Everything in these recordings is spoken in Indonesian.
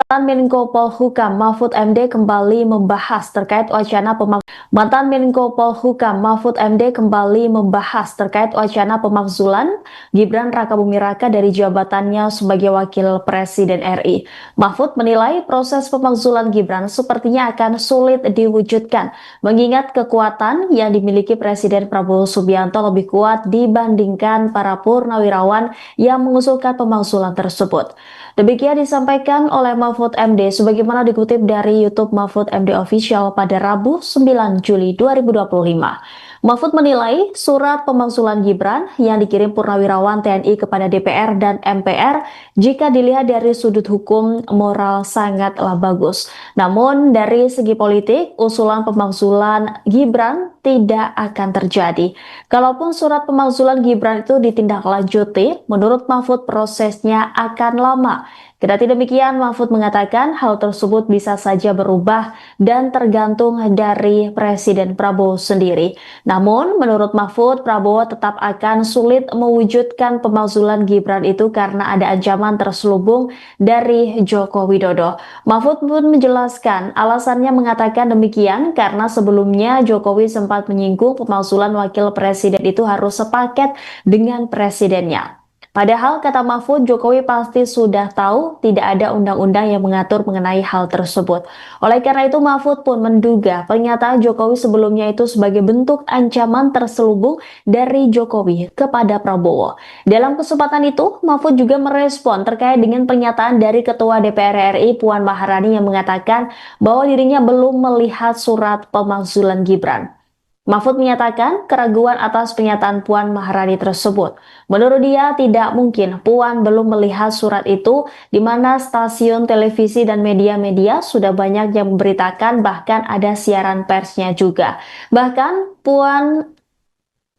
Mantan Menko Polhukam Mahfud MD kembali membahas terkait wacana pemakzulan Gibran Rakabuming Raka dari jabatannya sebagai Wakil Presiden RI. Mahfud menilai proses pemakzulan Gibran sepertinya akan sulit diwujudkan, mengingat kekuatan yang dimiliki Presiden Prabowo Subianto lebih kuat dibandingkan para purnawirawan yang mengusulkan pemakzulan tersebut. Demikian disampaikan oleh Mahfud MD sebagaimana dikutip dari YouTube Mahfud MD Official pada Rabu 9 Juli 2025. Mahfud menilai surat pemakzulan Gibran yang dikirim purnawirawan TNI kepada DPR dan MPR jika dilihat dari sudut hukum moral sangatlah bagus. Namun dari segi politik, usulan pemakzulan Gibran tidak akan terjadi. Kalaupun surat pemakzulan Gibran itu ditindaklanjuti, menurut Mahfud prosesnya akan lama. Kendati demikian, Mahfud mengatakan hal tersebut bisa saja berubah dan tergantung dari Presiden Prabowo sendiri. Namun, menurut Mahfud, Prabowo tetap akan sulit mewujudkan pemakzulan Gibran itu karena ada ancaman terselubung dari Joko Widodo. Mahfud pun menjelaskan alasannya mengatakan demikian karena sebelumnya Jokowi sempat menyinggung pemakzulan Wakil Presiden itu harus sepaket dengan presidennya. Padahal, kata Mahfud, Jokowi pasti sudah tahu tidak ada undang-undang yang mengatur mengenai hal tersebut. Oleh karena itu, Mahfud pun menduga pernyataan Jokowi sebelumnya itu sebagai bentuk ancaman terselubung dari Jokowi kepada Prabowo. Dalam kesempatan itu, Mahfud juga merespon terkait dengan pernyataan dari Ketua DPR RI Puan Maharani yang mengatakan bahwa dirinya belum melihat surat pemakzulan Gibran. Mahfud menyatakan keraguan atas pernyataan Puan Maharani tersebut. Menurut dia, tidak mungkin Puan belum melihat surat itu, di mana stasiun televisi dan media-media sudah banyak yang memberitakan, bahkan ada siaran persnya juga. Bahkan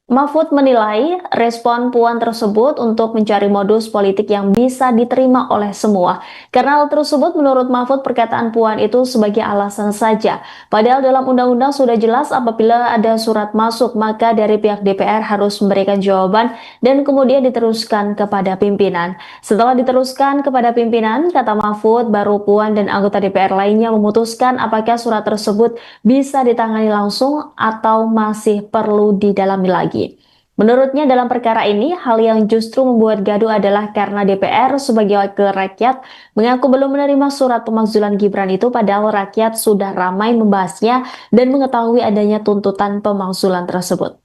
Mahfud menilai respon Puan tersebut untuk mencari modus politik yang bisa diterima oleh semua. Karena hal tersebut menurut Mahfud perkataan Puan itu sebagai alasan saja. Padahal dalam undang-undang sudah jelas apabila ada surat masuk maka dari pihak DPR harus memberikan jawaban dan kemudian diteruskan kepada pimpinan. Setelah diteruskan kepada pimpinan, kata Mahfud, baru Puan dan anggota DPR lainnya memutuskan apakah surat tersebut bisa ditangani langsung atau masih perlu didalami lagi. Menurutnya dalam perkara ini, hal yang justru membuat gaduh adalah karena DPR sebagai wakil rakyat mengaku belum menerima surat pemakzulan Gibran itu padahal rakyat sudah ramai membahasnya dan mengetahui adanya tuntutan pemakzulan tersebut.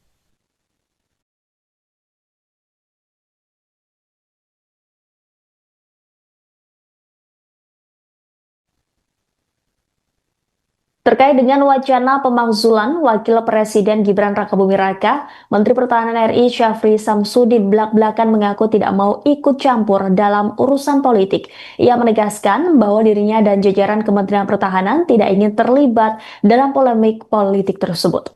Terkait dengan wacana pemakzulan Wakil Presiden Gibran Rakabuming Raka, Menteri Pertahanan RI Syafri Samsudin belak-belakan mengaku tidak mau ikut campur dalam urusan politik. Ia menegaskan bahwa dirinya dan jajaran Kementerian Pertahanan tidak ingin terlibat dalam polemik politik tersebut.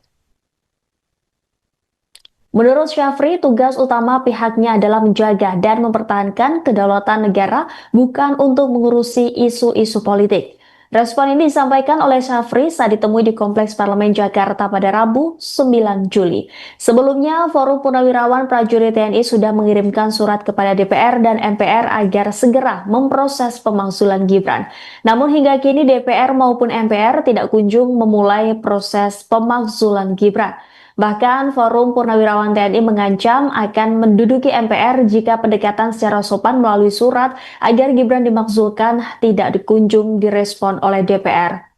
Menurut Syafri, tugas utama pihaknya adalah menjaga dan mempertahankan kedaulatan negara, bukan untuk mengurusi isu-isu politik. Respon ini disampaikan oleh Syafri saat ditemui di Kompleks Parlemen Jakarta pada Rabu 9 Juli. Sebelumnya, Forum Purnawirawan Prajurit TNI sudah mengirimkan surat kepada DPR dan MPR agar segera memproses pemakzulan Gibran. Namun hingga kini DPR maupun MPR tidak kunjung memulai proses pemakzulan Gibran. Bahkan Forum Purnawirawan TNI mengancam akan menduduki MPR jika pendekatan secara sopan melalui surat agar Gibran dimakzulkan tidak dikunjung direspon oleh DPR.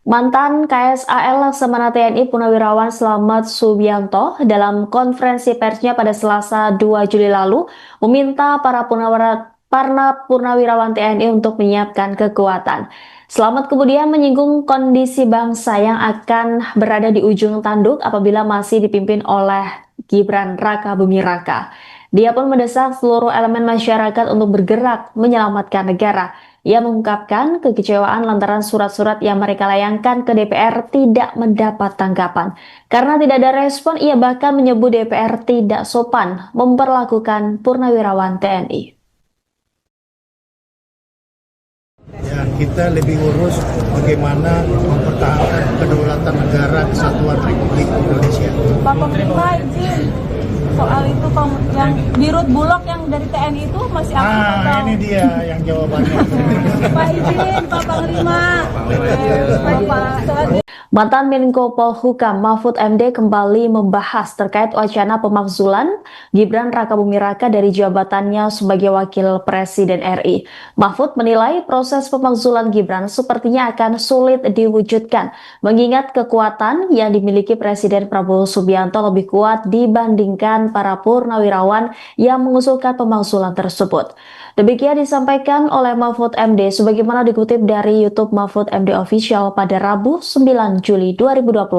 Mantan KSAL Laksamana TNI Purnawirawan Slamet Subianto dalam konferensi persnya pada Selasa 2 Juli lalu meminta para purnawirawan TNI untuk menyiapkan kekuatan. Slamet kemudian menyinggung kondisi bangsa yang akan berada di ujung tanduk apabila masih dipimpin oleh Gibran Rakabuming Raka. Dia pun mendesak seluruh elemen masyarakat untuk bergerak menyelamatkan negara. Ia mengungkapkan kekecewaan lantaran surat-surat yang mereka layangkan ke DPR tidak mendapat tanggapan. Karena tidak ada respon, ia bahkan menyebut DPR tidak sopan memperlakukan purnawirawan TNI. Ya, kita lebih urus bagaimana mempertahankan kedaulatan negara kesatuan Republik Indonesia. Pak pemerintah izin. soal itu yang Dirut Bulog yang dari TNI itu masih aktif atau? Ini dia yang jawabannya. Pak izin, Pak Panglima. Pak. Mantan Menko Polhukam Mahfud MD kembali membahas terkait wacana pemakzulan Gibran Rakabuming Raka dari jabatannya sebagai Wakil Presiden RI. Mahfud menilai proses pemakzulan Gibran sepertinya akan sulit diwujudkan, mengingat kekuatan yang dimiliki Presiden Prabowo Subianto lebih kuat dibandingkan para purnawirawan yang mengusulkan pemakzulan tersebut. Demikian disampaikan oleh Mahfud MD sebagaimana dikutip dari YouTube Mahfud MD Official pada Rabu 9 Juli 2025.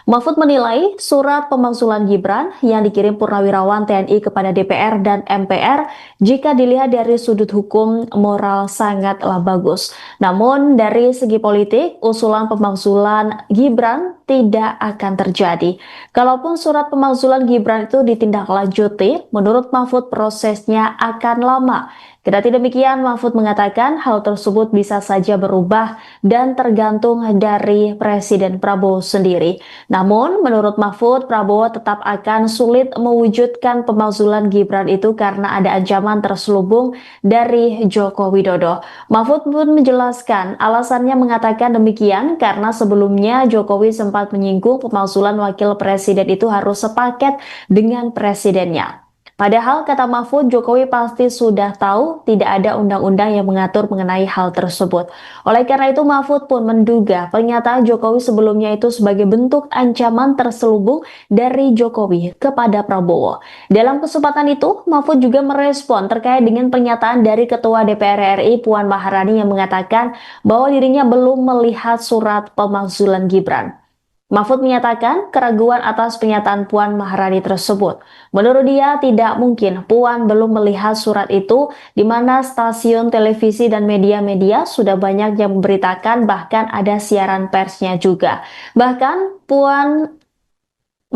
Mahfud menilai surat pemakzulan Gibran yang dikirim purnawirawan TNI kepada DPR dan MPR jika dilihat dari sudut hukum moral sangatlah bagus. Namun dari segi politik, usulan pemakzulan Gibran tidak akan terjadi. Kalaupun surat pemakzulan Gibran itu ditindaklanjuti, menurut Mahfud prosesnya akan lama. Kendati demikian, Mahfud mengatakan hal tersebut bisa saja berubah dan tergantung dari Presiden Prabowo sendiri. Namun, menurut Mahfud, Prabowo tetap akan sulit mewujudkan pemakzulan Gibran itu karena ada ancaman terselubung dari Joko Widodo. Mahfud pun menjelaskan alasannya mengatakan demikian karena sebelumnya Jokowi sempat menyinggung pemakzulan wakil presiden itu harus sepaket dengan presidennya. Padahal, kata Mahfud, Jokowi pasti sudah tahu tidak ada undang-undang yang mengatur mengenai hal tersebut. Oleh karena itu, Mahfud pun menduga pernyataan Jokowi sebelumnya itu sebagai bentuk ancaman terselubung dari Jokowi kepada Prabowo. Dalam kesempatan itu, Mahfud juga merespon terkait dengan pernyataan dari Ketua DPR RI Puan Maharani yang mengatakan bahwa dirinya belum melihat surat pemakzulan Gibran. Mahfud menyatakan keraguan atas pernyataan Puan Maharani tersebut. Menurut dia, tidak mungkin Puan belum melihat surat itu, di mana stasiun televisi dan media-media sudah banyak yang memberitakan, bahkan ada siaran persnya juga. Bahkan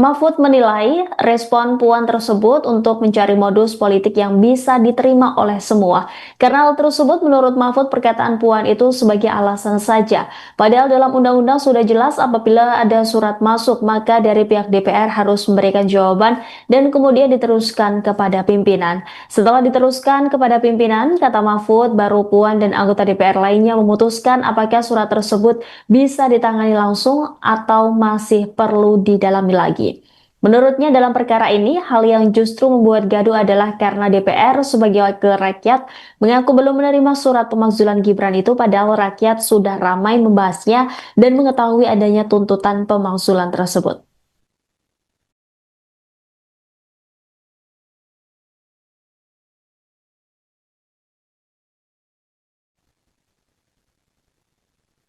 Mahfud menilai respon Puan tersebut untuk mencari modus politik yang bisa diterima oleh semua. Karena hal tersebut menurut Mahfud perkataan Puan itu sebagai alasan saja. Padahal dalam undang-undang sudah jelas apabila ada surat masuk maka dari pihak DPR harus memberikan jawaban dan kemudian diteruskan kepada pimpinan. Setelah diteruskan kepada pimpinan, kata Mahfud, baru Puan dan anggota DPR lainnya memutuskan apakah surat tersebut bisa ditangani langsung atau masih perlu didalami lagi. Menurutnya dalam perkara ini, hal yang justru membuat gaduh adalah karena DPR sebagai wakil rakyat mengaku belum menerima surat pemakzulan Gibran itu padahal rakyat sudah ramai membahasnya dan mengetahui adanya tuntutan pemakzulan tersebut.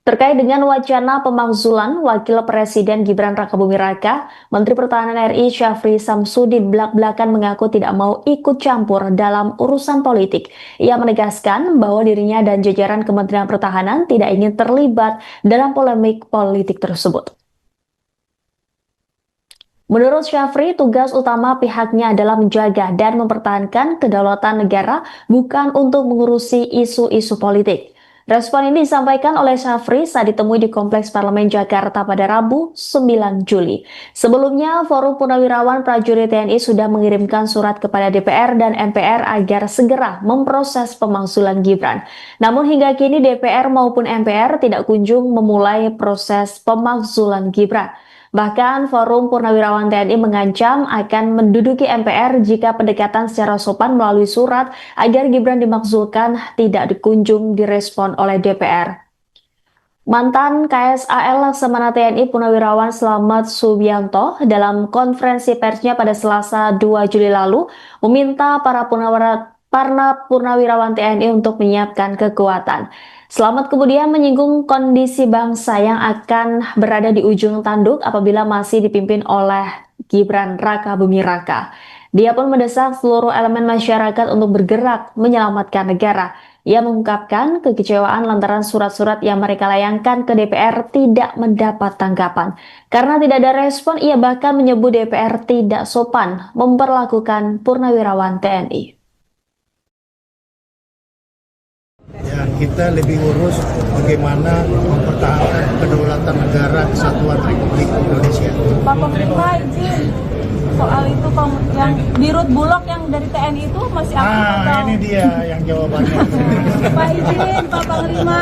Terkait dengan wacana pemakzulan Wakil Presiden Gibran Rakabuming Raka, Menteri Pertahanan RI Syafri Samsudin belak-belakan mengaku tidak mau ikut campur dalam urusan politik. Ia menegaskan bahwa dirinya dan jajaran Kementerian Pertahanan tidak ingin terlibat dalam polemik politik tersebut. Menurut Syafri, tugas utama pihaknya adalah menjaga dan mempertahankan kedaulatan negara, bukan untuk mengurusi isu-isu politik. Respon ini disampaikan oleh Syafri saat ditemui di Kompleks Parlemen Jakarta pada Rabu 9 Juli. Sebelumnya, Forum Purnawirawan Prajurit TNI sudah mengirimkan surat kepada DPR dan MPR agar segera memproses pemakzulan Gibran. Namun hingga kini DPR maupun MPR tidak kunjung memulai proses pemakzulan Gibran. Bahkan Forum Purnawirawan TNI mengancam akan menduduki MPR jika pendekatan secara sopan melalui surat agar Gibran dimakzulkan tidak dikunjung direspon oleh DPR. Mantan KSAL Laksamana TNI Purnawirawan Slamet Subianto dalam konferensi persnya pada Selasa 2 Juli lalu meminta para purnawirawan TNI untuk menyiapkan kekuatan. Slamet kemudian menyinggung kondisi bangsa yang akan berada di ujung tanduk apabila masih dipimpin oleh Gibran Rakabuming Raka. Dia pun mendesak seluruh elemen masyarakat untuk bergerak menyelamatkan negara. Ia mengungkapkan kekecewaan lantaran surat-surat yang mereka layangkan ke DPR tidak mendapat tanggapan. Karena tidak ada respon, ia bahkan menyebut DPR tidak sopan memperlakukan purnawirawan TNI. Ya, kita lebih urus bagaimana mempertahankan kedaulatan negara kesatuan Republik Indonesia. Pak Panglima izin. soal itu yang di Rut Bulog yang dari TNI itu masih aktif atau? Ini dia yang jawabannya. Pak izin, Pak Panglima.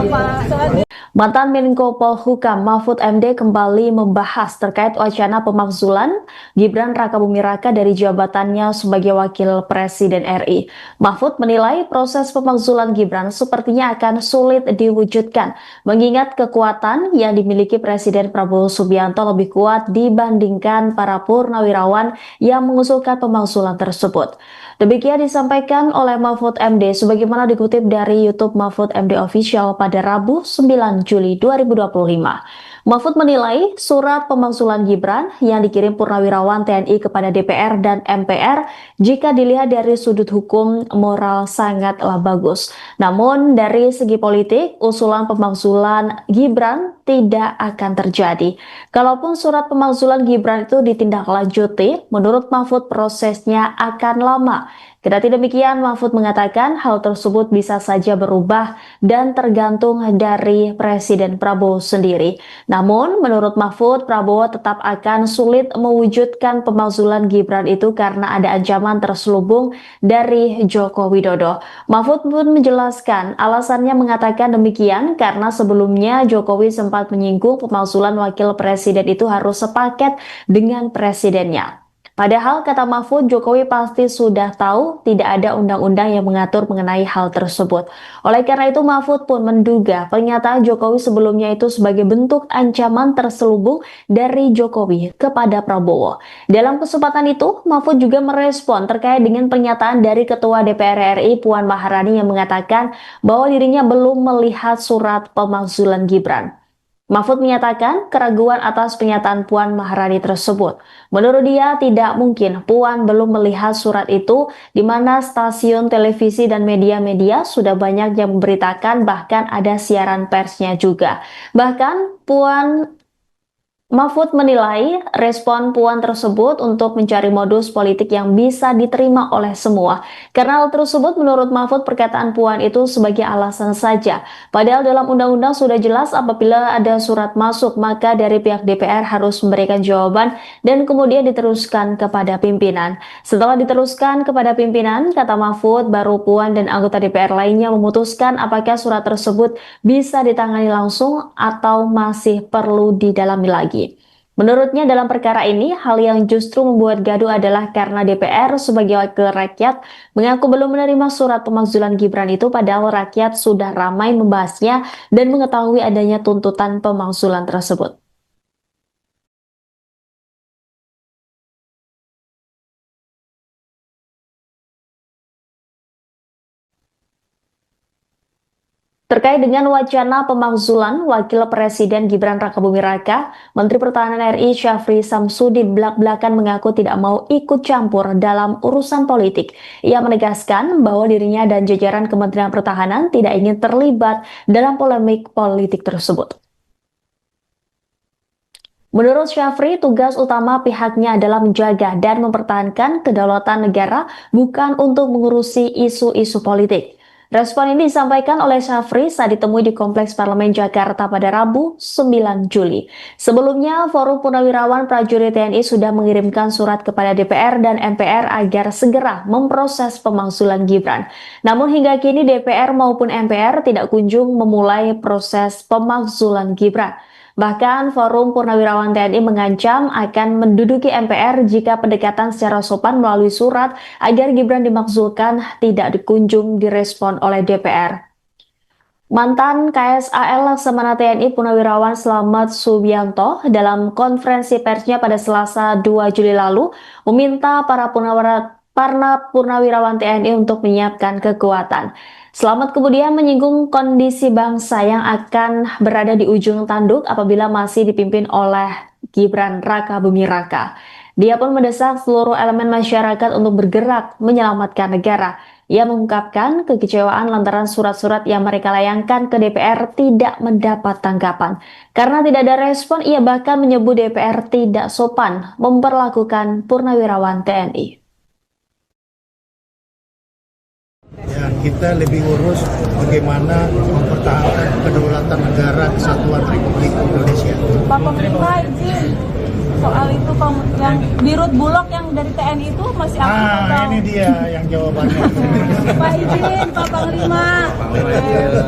Pak. Mantan Menko Polhukam Mahfud MD kembali membahas terkait wacana pemakzulan Gibran Rakabuming Raka dari jabatannya sebagai Wakil Presiden RI. Mahfud menilai proses pemakzulan Gibran sepertinya akan sulit diwujudkan, mengingat kekuatan yang dimiliki Presiden Prabowo Subianto lebih kuat dibandingkan para purnawirawan yang mengusulkan pemakzulan tersebut. Demikian disampaikan oleh Mahfud MD sebagaimana dikutip dari YouTube Mahfud MD Official pada Rabu 9 Juli 2025. Mahfud menilai surat pemakzulan Gibran yang dikirim purnawirawan TNI kepada DPR dan MPR jika dilihat dari sudut hukum moral sangatlah bagus. Namun dari segi politik, usulan pemakzulan Gibran tidak akan terjadi. Kalaupun surat pemakzulan Gibran itu ditindaklanjuti, menurut Mahfud prosesnya akan lama. Kendati demikian, Mahfud mengatakan hal tersebut bisa saja berubah dan tergantung dari Presiden Prabowo sendiri. Namun, menurut Mahfud, Prabowo tetap akan sulit mewujudkan pemakzulan Gibran itu karena ada ancaman terselubung dari Joko Widodo. Mahfud pun menjelaskan alasannya mengatakan demikian karena sebelumnya Jokowi sempat menyinggung pemakzulan wakil presiden itu harus sepaket dengan presidennya. Padahal, kata Mahfud, Jokowi pasti sudah tahu tidak ada undang-undang yang mengatur mengenai hal tersebut. Oleh karena itu, Mahfud pun menduga pernyataan Jokowi sebelumnya itu sebagai bentuk ancaman terselubung dari Jokowi kepada Prabowo. Dalam kesempatan itu, Mahfud juga merespon terkait dengan pernyataan dari Ketua DPR RI Puan Maharani yang mengatakan bahwa dirinya belum melihat surat pemakzulan Gibran. Mahfud menyatakan keraguan atas pernyataan Puan Maharani tersebut. Menurut dia, tidak mungkin Puan belum melihat surat itu, di mana stasiun televisi dan media-media sudah banyak yang memberitakan, bahkan ada siaran persnya juga. Bahkan Mahfud menilai respon Puan tersebut untuk mencari modus politik yang bisa diterima oleh semua. Karena hal tersebut menurut Mahfud perkataan Puan itu sebagai alasan saja. Padahal dalam undang-undang sudah jelas apabila ada surat masuk maka dari pihak DPR harus memberikan jawaban dan kemudian diteruskan kepada pimpinan. Setelah diteruskan kepada pimpinan, kata Mahfud, baru Puan dan anggota DPR lainnya memutuskan apakah surat tersebut bisa ditangani langsung atau masih perlu didalami lagi. Menurutnya dalam perkara ini, hal yang justru membuat gaduh adalah karena DPR sebagai wakil rakyat mengaku belum menerima surat pemakzulan Gibran itu padahal rakyat sudah ramai membahasnya dan mengetahui adanya tuntutan pemakzulan tersebut. Terkait dengan wacana pemakzulan Wakil Presiden Gibran Rakabuming Raka, Menteri Pertahanan RI Syafri Samsudin belak-belakan mengaku tidak mau ikut campur dalam urusan politik. Ia menegaskan bahwa dirinya dan jajaran Kementerian Pertahanan tidak ingin terlibat dalam polemik politik tersebut. Menurut Syafri, tugas utama pihaknya adalah menjaga dan mempertahankan kedaulatan negara, bukan untuk mengurusi isu-isu politik. Respon ini disampaikan oleh Syafri saat ditemui di Kompleks Parlemen Jakarta pada Rabu 9 Juli. Sebelumnya, Forum Purnawirawan Prajurit TNI sudah mengirimkan surat kepada DPR dan MPR agar segera memproses pemakzulan Gibran. Namun hingga kini DPR maupun MPR tidak kunjung memulai proses pemakzulan Gibran. Bahkan Forum Purnawirawan TNI mengancam akan menduduki MPR jika pendekatan secara sopan melalui surat agar Gibran dimakzulkan tidak dikunjung direspon oleh DPR. Mantan KSAL Laksamana TNI Purnawirawan Slamet Subianto dalam konferensi persnya pada Selasa 2 Juli lalu meminta para purnawirawan TNI untuk menyiapkan kekuatan. Slamet kemudian menyinggung kondisi bangsa yang akan berada di ujung tanduk apabila masih dipimpin oleh Gibran Rakabuming Raka. Dia pun mendesak seluruh elemen masyarakat untuk bergerak menyelamatkan negara. Ia mengungkapkan kekecewaan lantaran surat-surat yang mereka layangkan ke DPR tidak mendapat tanggapan. Karena tidak ada respon, ia bahkan menyebut DPR tidak sopan memperlakukan purnawirawan TNI. Ya, kita lebih urus bagaimana mempertahankan kedaulatan negara kesatuan Republik Indonesia. Pak Panglima izin. soal itu yang di Rut Bulog yang dari TNI itu masih aktif atau? Ini dia yang jawabannya. Pak izin Pak Panglima.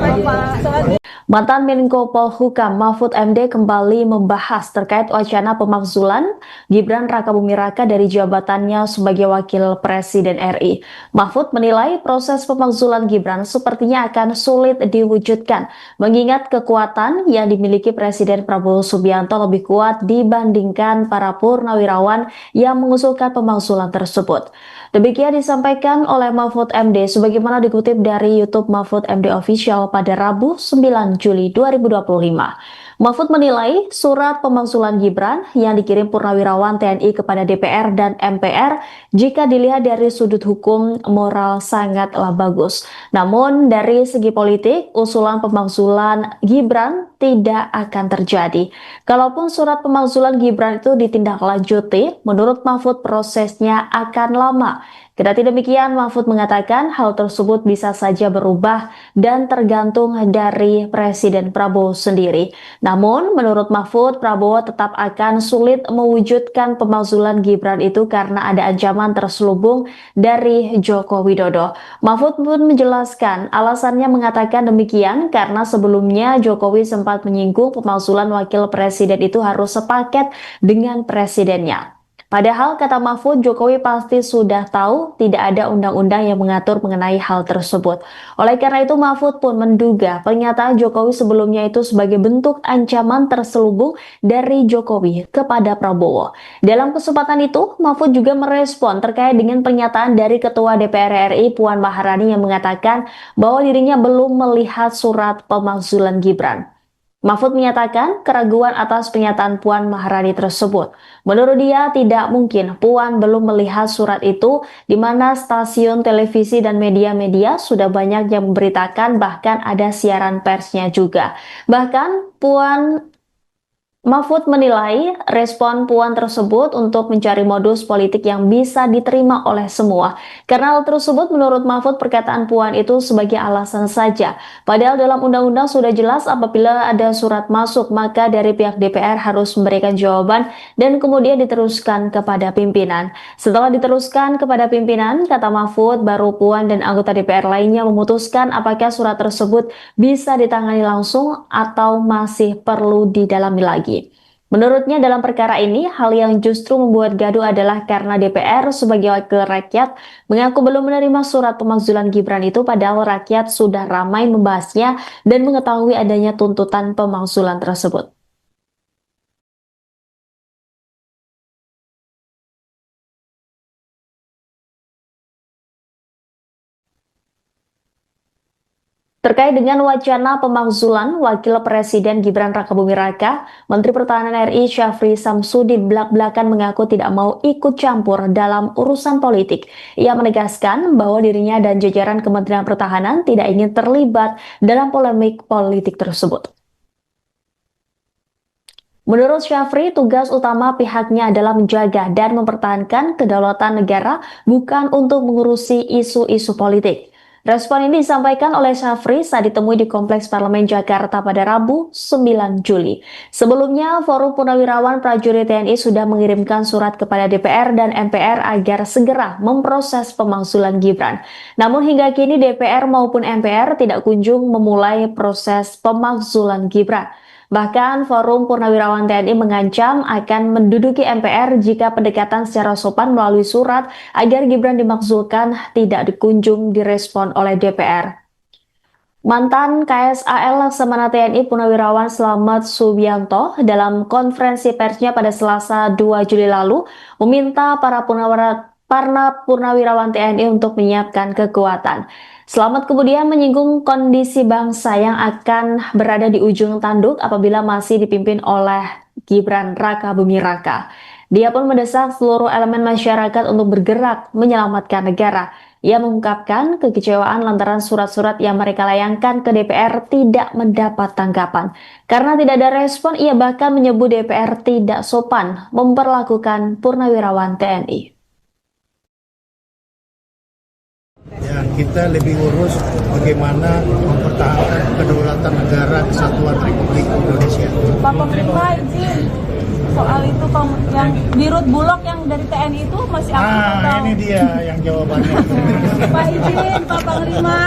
Bapak soal Mantan Menko Polhukam Mahfud MD kembali membahas terkait wacana pemakzulan Gibran Rakabuming Raka dari jabatannya sebagai Wakil Presiden RI. Mahfud menilai proses pemakzulan Gibran sepertinya akan sulit diwujudkan, mengingat kekuatan yang dimiliki Presiden Prabowo Subianto lebih kuat dibandingkan para purnawirawan yang mengusulkan pemakzulan tersebut. Demikian disampaikan oleh Mahfud MD sebagaimana dikutip dari YouTube Mahfud MD Official pada Rabu 9 Juli 2025. Mahfud menilai surat pemakzulan Gibran yang dikirim purnawirawan TNI kepada DPR dan MPR jika dilihat dari sudut hukum moral sangatlah bagus. Namun dari segi politik, usulan pemakzulan Gibran tidak akan terjadi. Kalaupun surat pemakzulan Gibran itu ditindaklanjuti, menurut Mahfud prosesnya akan lama. Kendati demikian, Mahfud mengatakan hal tersebut bisa saja berubah dan tergantung dari Presiden Prabowo sendiri. Namun, menurut Mahfud, Prabowo tetap akan sulit mewujudkan pemakzulan Gibran itu karena ada ancaman terselubung dari Joko Widodo. Mahfud pun menjelaskan alasannya mengatakan demikian karena sebelumnya Jokowi sempat menyinggung pemakzulan wakil presiden itu harus sepaket dengan presidennya. Padahal, kata Mahfud, Jokowi pasti sudah tahu tidak ada undang-undang yang mengatur mengenai hal tersebut. Oleh karena itu, Mahfud pun menduga pernyataan Jokowi sebelumnya itu sebagai bentuk ancaman terselubung dari Jokowi kepada Prabowo. Dalam kesempatan itu, Mahfud juga merespon terkait dengan pernyataan dari Ketua DPR RI Puan Maharani yang mengatakan bahwa dirinya belum melihat surat pemakzulan Gibran. Mahfud menyatakan keraguan atas pernyataan Puan Maharani tersebut. Menurut dia, tidak mungkin Puan belum melihat surat itu, di mana stasiun televisi dan media-media sudah banyak yang memberitakan, bahkan ada siaran persnya juga. Bahkan Mahfud menilai respon Puan tersebut untuk mencari modus politik yang bisa diterima oleh semua. Karena hal tersebut menurut Mahfud perkataan Puan itu sebagai alasan saja. Padahal dalam undang-undang sudah jelas apabila ada surat masuk maka dari pihak DPR harus memberikan jawaban dan kemudian diteruskan kepada pimpinan. Setelah diteruskan kepada pimpinan, kata Mahfud, baru Puan dan anggota DPR lainnya memutuskan apakah surat tersebut bisa ditangani langsung atau masih perlu didalami lagi. Menurutnya dalam perkara ini, hal yang justru membuat gaduh adalah karena DPR sebagai wakil rakyat mengaku belum menerima surat pemakzulan Gibran itu padahal rakyat sudah ramai membahasnya dan mengetahui adanya tuntutan pemakzulan tersebut. Terkait dengan wacana pemakzulan Wakil Presiden Gibran Rakabuming Raka, Menteri Pertahanan RI Syafri Samsudin belak-belakan mengaku tidak mau ikut campur dalam urusan politik. Ia menegaskan bahwa dirinya dan jajaran Kementerian Pertahanan tidak ingin terlibat dalam polemik politik tersebut. Menurut Syafri, tugas utama pihaknya adalah menjaga dan mempertahankan kedaulatan negara, bukan untuk mengurusi isu-isu politik. Respon ini disampaikan oleh Syafri saat ditemui di Kompleks Parlemen Jakarta pada Rabu 9 Juli. Sebelumnya, Forum Purnawirawan Prajurit TNI sudah mengirimkan surat kepada DPR dan MPR agar segera memproses pemakzulan Gibran. Namun hingga kini DPR maupun MPR tidak kunjung memulai proses pemakzulan Gibran. Bahkan Forum Purnawirawan TNI mengancam akan menduduki MPR jika pendekatan secara sopan melalui surat agar Gibran dimakzulkan tidak dikunjung direspon oleh DPR. Mantan KSAL Laksamana TNI Purnawirawan Slamet Subianto dalam konferensi persnya pada Selasa 2 Juli lalu meminta para purnawirawan TNI untuk menyiapkan kekuatan. Slamet kemudian menyinggung kondisi bangsa yang akan berada di ujung tanduk apabila masih dipimpin oleh Gibran Rakabuming Raka. Dia pun mendesak seluruh elemen masyarakat untuk bergerak menyelamatkan negara. Ia mengungkapkan kekecewaan lantaran surat-surat yang mereka layangkan ke DPR tidak mendapat tanggapan. Karena tidak ada respon, ia bahkan menyebut DPR tidak sopan memperlakukan purnawirawan TNI. Ya, kita lebih urus bagaimana mempertahankan kedaulatan negara kesatuan Republik Indonesia. Pak Panglima izin. soal itu yang di Rut Bulog yang dari TNI itu masih aktif atau? Ini dia yang jawabannya. Pak izin, Pak Panglima.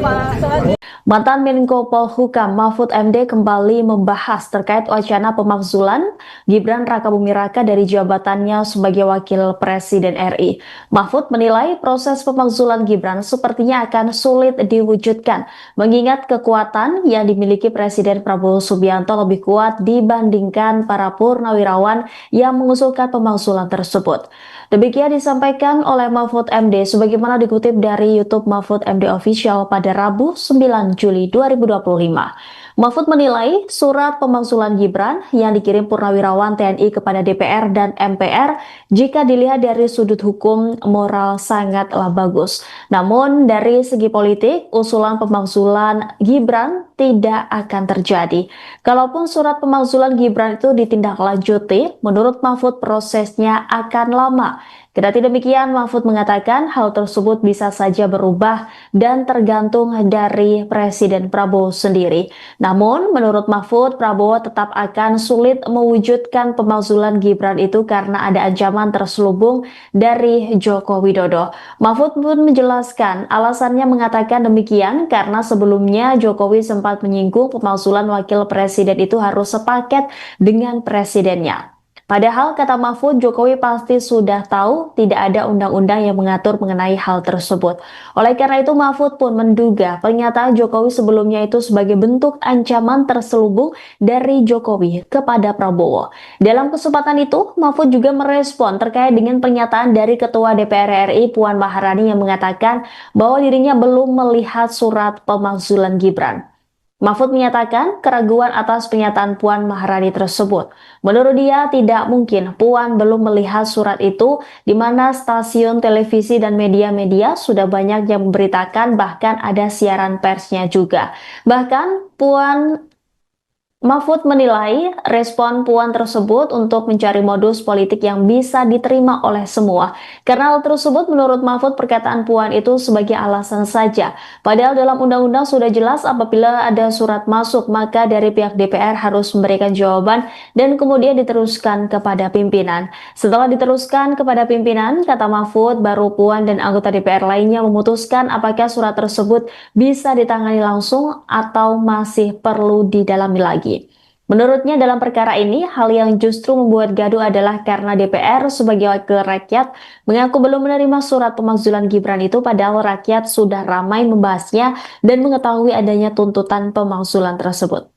Pak. Mantan Menko Polhukam Mahfud MD kembali membahas terkait wacana pemakzulan Gibran Rakabuming Raka dari jabatannya sebagai Wakil Presiden RI. Mahfud menilai proses pemakzulan Gibran sepertinya akan sulit diwujudkan, mengingat kekuatan yang dimiliki Presiden Prabowo Subianto lebih kuat dibandingkan para purnawirawan yang mengusulkan pemakzulan tersebut. Demikian disampaikan oleh Mahfud MD sebagaimana dikutip dari YouTube Mahfud MD Official pada Rabu 9 Juli 2025. Mahfud menilai surat pemakzulan Gibran yang dikirim purnawirawan TNI kepada DPR dan MPR jika dilihat dari sudut hukum moral sangatlah bagus. Namun dari segi politik, usulan pemakzulan Gibran tidak akan terjadi. Kalaupun surat pemakzulan Gibran itu ditindaklanjuti, menurut Mahfud prosesnya akan lama. Kendati demikian, Mahfud mengatakan hal tersebut bisa saja berubah dan tergantung dari Presiden Prabowo sendiri. Namun, menurut Mahfud, Prabowo tetap akan sulit mewujudkan pemakzulan Gibran itu karena ada ancaman terselubung dari Joko Widodo. Mahfud pun menjelaskan alasannya mengatakan demikian karena sebelumnya Jokowi sempat menyinggung pemakzulan wakil presiden itu harus sepaket dengan presidennya. Padahal, kata Mahfud, Jokowi pasti sudah tahu tidak ada undang-undang yang mengatur mengenai hal tersebut. Oleh karena itu, Mahfud pun menduga pernyataan Jokowi sebelumnya itu sebagai bentuk ancaman terselubung dari Jokowi kepada Prabowo. Dalam kesempatan itu, Mahfud juga merespon terkait dengan pernyataan dari Ketua DPR RI Puan Maharani yang mengatakan bahwa dirinya belum melihat surat pemakzulan Gibran. Mahfud menyatakan keraguan atas pernyataan Puan Maharani tersebut. Menurut dia, tidak mungkin Puan belum melihat surat itu, di mana stasiun televisi dan media-media sudah banyak yang memberitakan, bahkan ada siaran persnya juga. Bahkan Mahfud menilai respon Puan tersebut untuk mencari modus politik yang bisa diterima oleh semua. Karena hal tersebut menurut Mahfud perkataan Puan itu sebagai alasan saja. Padahal dalam undang-undang sudah jelas apabila ada surat masuk maka dari pihak DPR harus memberikan jawaban dan kemudian diteruskan kepada pimpinan. Setelah diteruskan kepada pimpinan, kata Mahfud, baru Puan dan anggota DPR lainnya memutuskan apakah surat tersebut bisa ditangani langsung atau masih perlu didalami lagi. Menurutnya dalam perkara ini, hal yang justru membuat gaduh adalah karena DPR sebagai wakil rakyat mengaku belum menerima surat pemakzulan Gibran itu padahal rakyat sudah ramai membahasnya dan mengetahui adanya tuntutan pemakzulan tersebut.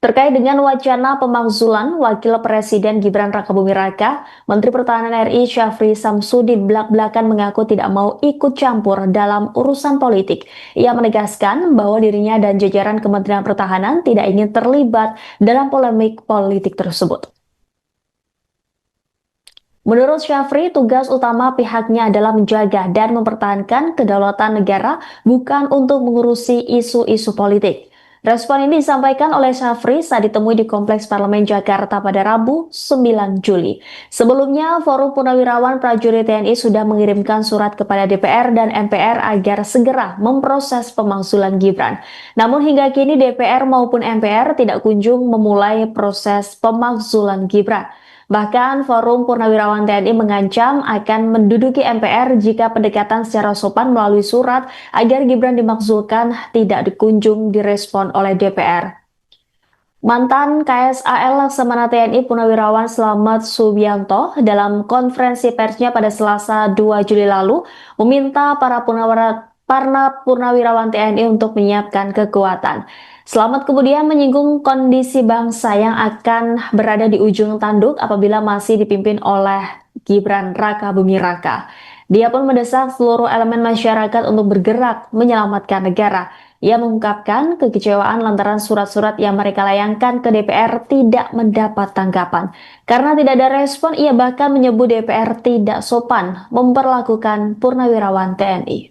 Terkait dengan wacana pemakzulan Wakil Presiden Gibran Rakabuming Raka, Menteri Pertahanan RI Syafri Samsudin belak-belakan mengaku tidak mau ikut campur dalam urusan politik. Ia menegaskan bahwa dirinya dan jajaran Kementerian Pertahanan tidak ingin terlibat dalam polemik politik tersebut. Menurut Syafri, tugas utama pihaknya adalah menjaga dan mempertahankan kedaulatan negara, bukan untuk mengurusi isu-isu politik. Respon ini disampaikan oleh Syafri saat ditemui di Kompleks Parlemen Jakarta pada Rabu 9 Juli. Sebelumnya, Forum Purnawirawan Prajurit TNI sudah mengirimkan surat kepada DPR dan MPR agar segera memproses pemakzulan Gibran. Namun hingga kini DPR maupun MPR tidak kunjung memulai proses pemakzulan Gibran. Bahkan Forum Purnawirawan TNI mengancam akan menduduki MPR jika pendekatan secara sopan melalui surat agar Gibran dimakzulkan tidak dikunjung direspon oleh DPR. Mantan KSAL Laksamana TNI Purnawirawan Slamet Subianto dalam konferensi persnya pada Selasa 2 Juli lalu meminta para purnawirawan TNI untuk menyiapkan kekuatan. Slamet kemudian menyinggung kondisi bangsa yang akan berada di ujung tanduk apabila masih dipimpin oleh Gibran Rakabuming Raka. Dia pun mendesak seluruh elemen masyarakat untuk bergerak menyelamatkan negara. Ia mengungkapkan kekecewaan lantaran surat-surat yang mereka layangkan ke DPR tidak mendapat tanggapan. Karena tidak ada respon, ia bahkan menyebut DPR tidak sopan memperlakukan purnawirawan TNI.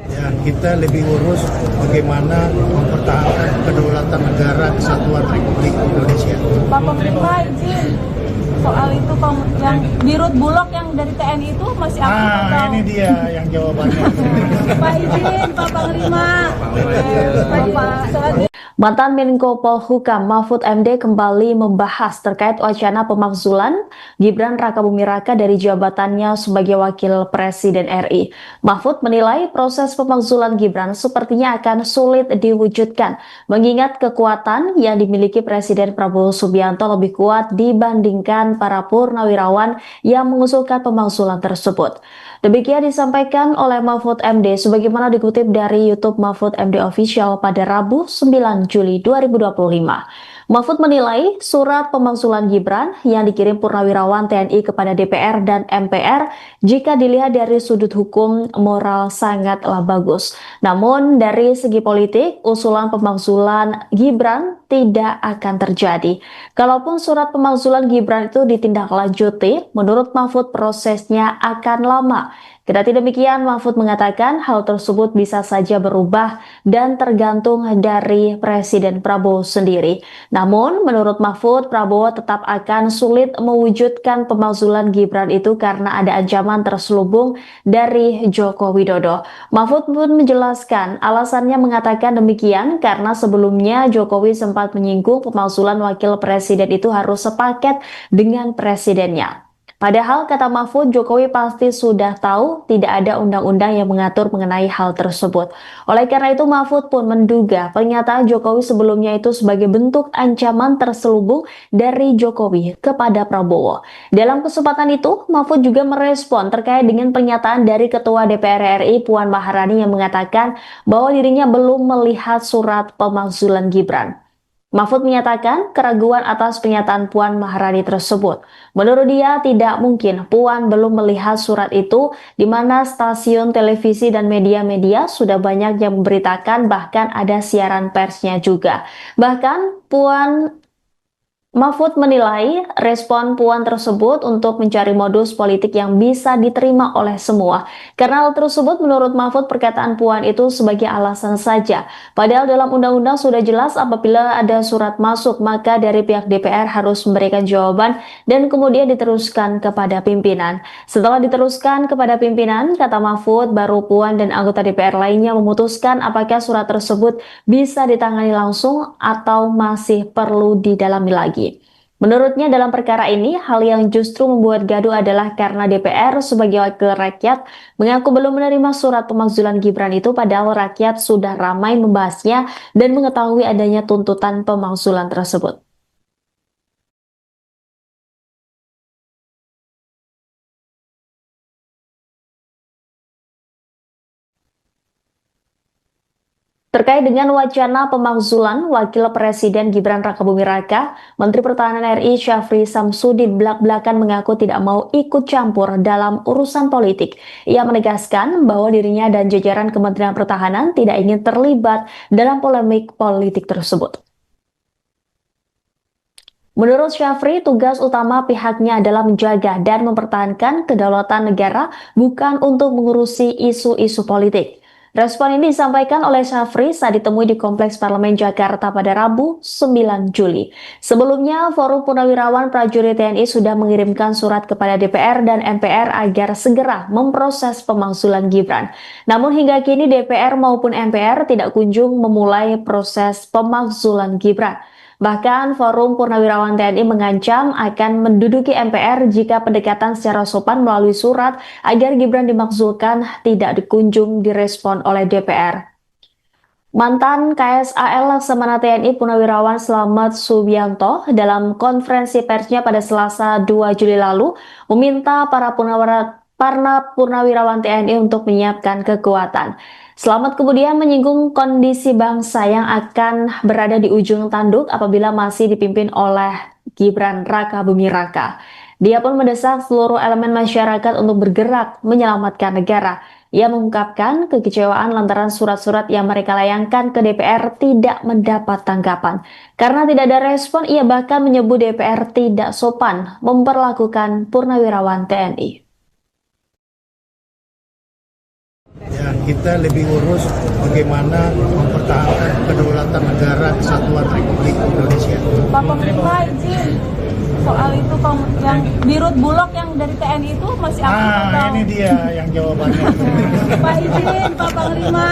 Ya, kita lebih urus bagaimana mempertahankan kedaulatan negara kesatuan Republik Indonesia. Pak Panglima izin. soal itu yang di Rut Bulog yang dari TNI itu masih aktif atau? Ini dia yang jawabannya. Pak izin, Pak Panglima. Pak. Mantan Menko Polhukam Mahfud MD kembali membahas terkait wacana pemakzulan Gibran Rakabuming Raka dari jabatannya sebagai Wakil Presiden RI. Mahfud menilai proses pemakzulan Gibran sepertinya akan sulit diwujudkan, mengingat kekuatan yang dimiliki Presiden Prabowo Subianto lebih kuat dibandingkan para purnawirawan yang mengusulkan pemakzulan tersebut. Demikian disampaikan oleh Mahfud MD sebagaimana dikutip dari YouTube Mahfud MD Official pada Rabu 9 Juli 2025. Mahfud menilai surat pemakzulan Gibran yang dikirim purnawirawan TNI kepada DPR dan MPR jika dilihat dari sudut hukum moral sangatlah bagus. Namun dari segi politik, usulan pemakzulan Gibran tidak akan terjadi. Kalaupun surat pemakzulan Gibran itu ditindaklanjuti, menurut Mahfud prosesnya akan lama. Kendati demikian, Mahfud mengatakan hal tersebut bisa saja berubah dan tergantung dari Presiden Prabowo sendiri. Namun, menurut Mahfud, Prabowo tetap akan sulit mewujudkan pemakzulan Gibran itu karena ada ancaman terselubung dari Joko Widodo. Mahfud pun menjelaskan alasannya mengatakan demikian karena sebelumnya Jokowi sempat menyinggung pemakzulan Wakil Presiden itu harus sepaket dengan presidennya. Padahal, kata Mahfud, Jokowi pasti sudah tahu tidak ada undang-undang yang mengatur mengenai hal tersebut. Oleh karena itu, Mahfud pun menduga pernyataan Jokowi sebelumnya itu sebagai bentuk ancaman terselubung dari Jokowi kepada Prabowo. Dalam kesempatan itu, Mahfud juga merespon terkait dengan pernyataan dari Ketua DPR RI Puan Maharani yang mengatakan bahwa dirinya belum melihat surat pemakzulan Gibran. Mahfud menyatakan keraguan atas pernyataan Puan Maharani tersebut. Menurut dia, tidak mungkin Puan belum melihat surat itu, di mana stasiun televisi dan media-media sudah banyak yang memberitakan, bahkan ada siaran persnya juga. Bahkan Mahfud menilai respon Puan tersebut untuk mencari modus politik yang bisa diterima oleh semua. Karena hal tersebut menurut Mahfud perkataan Puan itu sebagai alasan saja. Padahal dalam undang-undang sudah jelas apabila ada surat masuk maka dari pihak DPR harus memberikan jawaban dan kemudian diteruskan kepada pimpinan. Setelah diteruskan kepada pimpinan, kata Mahfud, baru Puan dan anggota DPR lainnya memutuskan apakah surat tersebut bisa ditangani langsung atau masih perlu didalami lagi. Menurutnya dalam perkara ini, hal yang justru membuat gaduh adalah karena DPR sebagai wakil rakyat mengaku belum menerima surat pemakzulan Gibran itu padahal rakyat sudah ramai membahasnya dan mengetahui adanya tuntutan pemakzulan tersebut. Terkait dengan wacana pemakzulan Wakil Presiden Gibran Rakabuming Raka, Menteri Pertahanan RI Syafri Samsudin belak-belakan mengaku tidak mau ikut campur dalam urusan politik. Ia menegaskan bahwa dirinya dan jajaran Kementerian Pertahanan tidak ingin terlibat dalam polemik politik tersebut. Menurut Syafri, tugas utama pihaknya adalah menjaga dan mempertahankan kedaulatan negara, bukan untuk mengurusi isu-isu politik. Respon ini disampaikan oleh Syafri saat ditemui di Kompleks Parlemen Jakarta pada Rabu 9 Juli. Sebelumnya, Forum Purnawirawan Prajurit TNI sudah mengirimkan surat kepada DPR dan MPR agar segera memproses pemakzulan Gibran. Namun hingga kini DPR maupun MPR tidak kunjung memulai proses pemakzulan Gibran. Bahkan Forum Purnawirawan TNI mengancam akan menduduki MPR jika pendekatan secara sopan melalui surat agar Gibran dimakzulkan tidak dikunjung direspon oleh DPR. Mantan KSAL Laksamana TNI Purnawirawan Slamet Subianto dalam konferensi persnya pada Selasa 2 Juli lalu meminta para purnawirawan TNI untuk menyiapkan kekuatan. Slamet kemudian menyinggung kondisi bangsa yang akan berada di ujung tanduk apabila masih dipimpin oleh Gibran Rakabuming Raka. Dia pun mendesak seluruh elemen masyarakat untuk bergerak menyelamatkan negara. Ia mengungkapkan kekecewaan lantaran surat-surat yang mereka layangkan ke DPR tidak mendapat tanggapan. Karena tidak ada respon, ia bahkan menyebut DPR tidak sopan memperlakukan purnawirawan TNI. Ya, kita lebih urus bagaimana mempertahankan kedaulatan negara Kesatuan Republik Indonesia. Pak Panglima izin. soal itu yang di Rut Bulog yang dari TNI itu masih aktif atau? Ini dia yang jawabannya. Pak izin, Pak Panglima.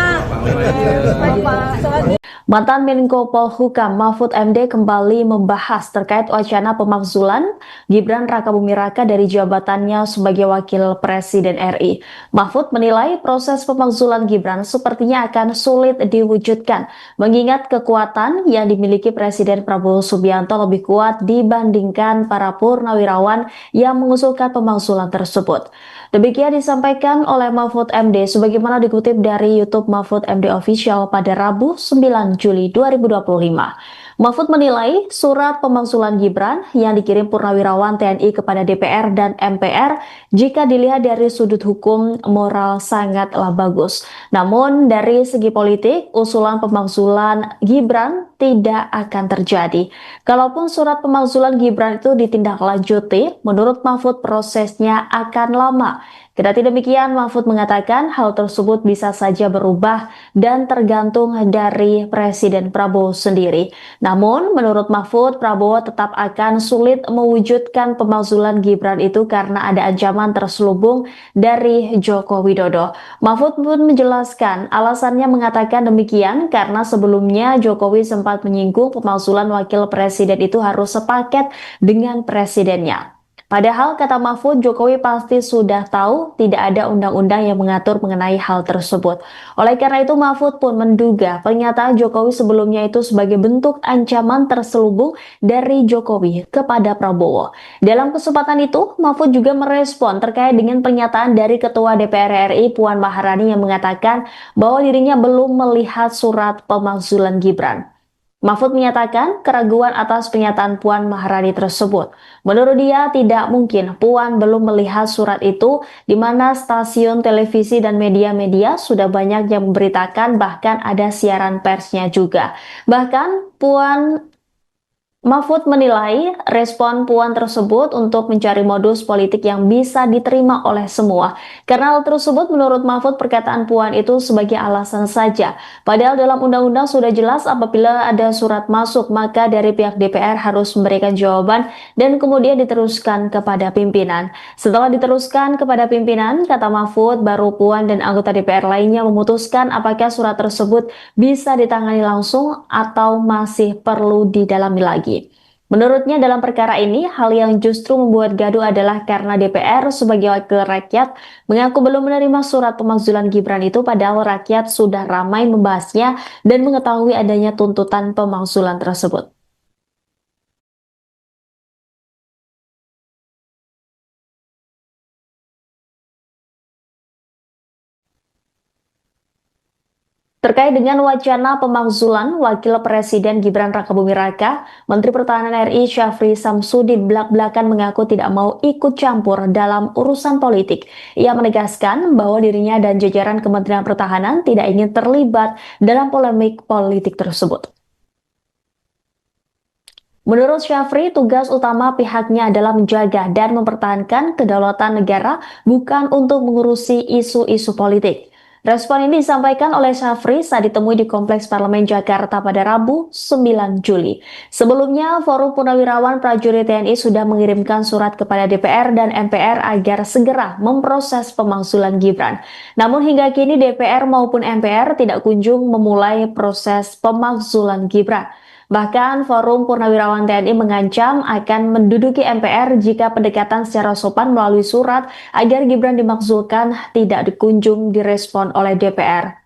Pak. Mantan Menko Polhukam Mahfud MD kembali membahas terkait wacana pemakzulan Gibran Rakabuming Raka dari jabatannya sebagai Wakil Presiden RI. Mahfud menilai proses pemakzulan Gibran sepertinya akan sulit diwujudkan, mengingat kekuatan yang dimiliki Presiden Prabowo Subianto lebih kuat dibandingkan para purnawirawan yang mengusulkan pemakzulan tersebut. Demikian disampaikan oleh Mahfud MD sebagaimana dikutip dari YouTube Mahfud MD Official pada Rabu 9 Juli 2025. Mahfud menilai surat pemakzulan Gibran yang dikirim purnawirawan TNI kepada DPR dan MPR jika dilihat dari sudut hukum moral sangatlah bagus. Namun dari segi politik, usulan pemakzulan Gibran tidak akan terjadi. Kalaupun surat pemakzulan Gibran itu ditindaklanjuti, menurut Mahfud prosesnya akan lama. Kendati demikian, Mahfud mengatakan hal tersebut bisa saja berubah dan tergantung dari Presiden Prabowo sendiri. Namun, menurut Mahfud, Prabowo tetap akan sulit mewujudkan pemakzulan Gibran itu karena ada ancaman terselubung dari Joko Widodo. Mahfud pun menjelaskan alasannya mengatakan demikian karena sebelumnya Jokowi sempat menyinggung pemakzulan wakil presiden itu harus sepaket dengan presidennya. Padahal, kata Mahfud, Jokowi pasti sudah tahu tidak ada undang-undang yang mengatur mengenai hal tersebut. Oleh karena itu, Mahfud pun menduga pernyataan Jokowi sebelumnya itu sebagai bentuk ancaman terselubung dari Jokowi kepada Prabowo. Dalam kesempatan itu, Mahfud juga merespon terkait dengan pernyataan dari Ketua DPR RI Puan Maharani yang mengatakan bahwa dirinya belum melihat surat pemakzulan Gibran. Mahfud menyatakan keraguan atas pernyataan Puan Maharani tersebut. Menurut dia, tidak mungkin Puan belum melihat surat itu, di mana stasiun televisi dan media-media sudah banyak yang memberitakan, bahkan ada siaran persnya juga. Bahkan Mahfud menilai respon Puan tersebut untuk mencari modus politik yang bisa diterima oleh semua. Karena hal tersebut menurut Mahfud perkataan Puan itu sebagai alasan saja. Padahal dalam undang-undang sudah jelas apabila ada surat masuk maka dari pihak DPR harus memberikan jawaban dan kemudian diteruskan kepada pimpinan. Setelah diteruskan kepada pimpinan, kata Mahfud, baru Puan dan anggota DPR lainnya memutuskan apakah surat tersebut bisa ditangani langsung atau masih perlu didalami lagi. Menurutnya dalam perkara ini, hal yang justru membuat gaduh adalah karena DPR sebagai wakil rakyat mengaku belum menerima surat pemakzulan Gibran itu padahal rakyat sudah ramai membahasnya dan mengetahui adanya tuntutan pemakzulan tersebut. Terkait dengan wacana pemakzulan Wakil Presiden Gibran Rakabuming Raka, Menteri Pertahanan RI Syafri Samsudin belak-belakan mengaku tidak mau ikut campur dalam urusan politik. Ia menegaskan bahwa dirinya dan jajaran Kementerian Pertahanan tidak ingin terlibat dalam polemik politik tersebut. Menurut Syafri, tugas utama pihaknya adalah menjaga dan mempertahankan kedaulatan negara, bukan untuk mengurusi isu-isu politik. Respon ini disampaikan oleh Syafri saat ditemui di Kompleks Parlemen Jakarta pada Rabu 9 Juli. Sebelumnya, Forum Purnawirawan Prajurit TNI sudah mengirimkan surat kepada DPR dan MPR agar segera memproses pemakzulan Gibran. Namun hingga kini DPR maupun MPR tidak kunjung memulai proses pemakzulan Gibran. Bahkan Forum Purnawirawan TNI mengancam akan menduduki MPR jika pendekatan secara sopan melalui surat agar Gibran dimakzulkan tidak dikunjung direspon oleh DPR.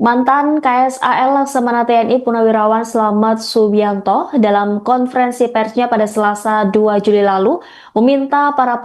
Mantan KSAL Laksamana TNI Purnawirawan Slamet Subianto dalam konferensi persnya pada Selasa 2 Juli lalu meminta para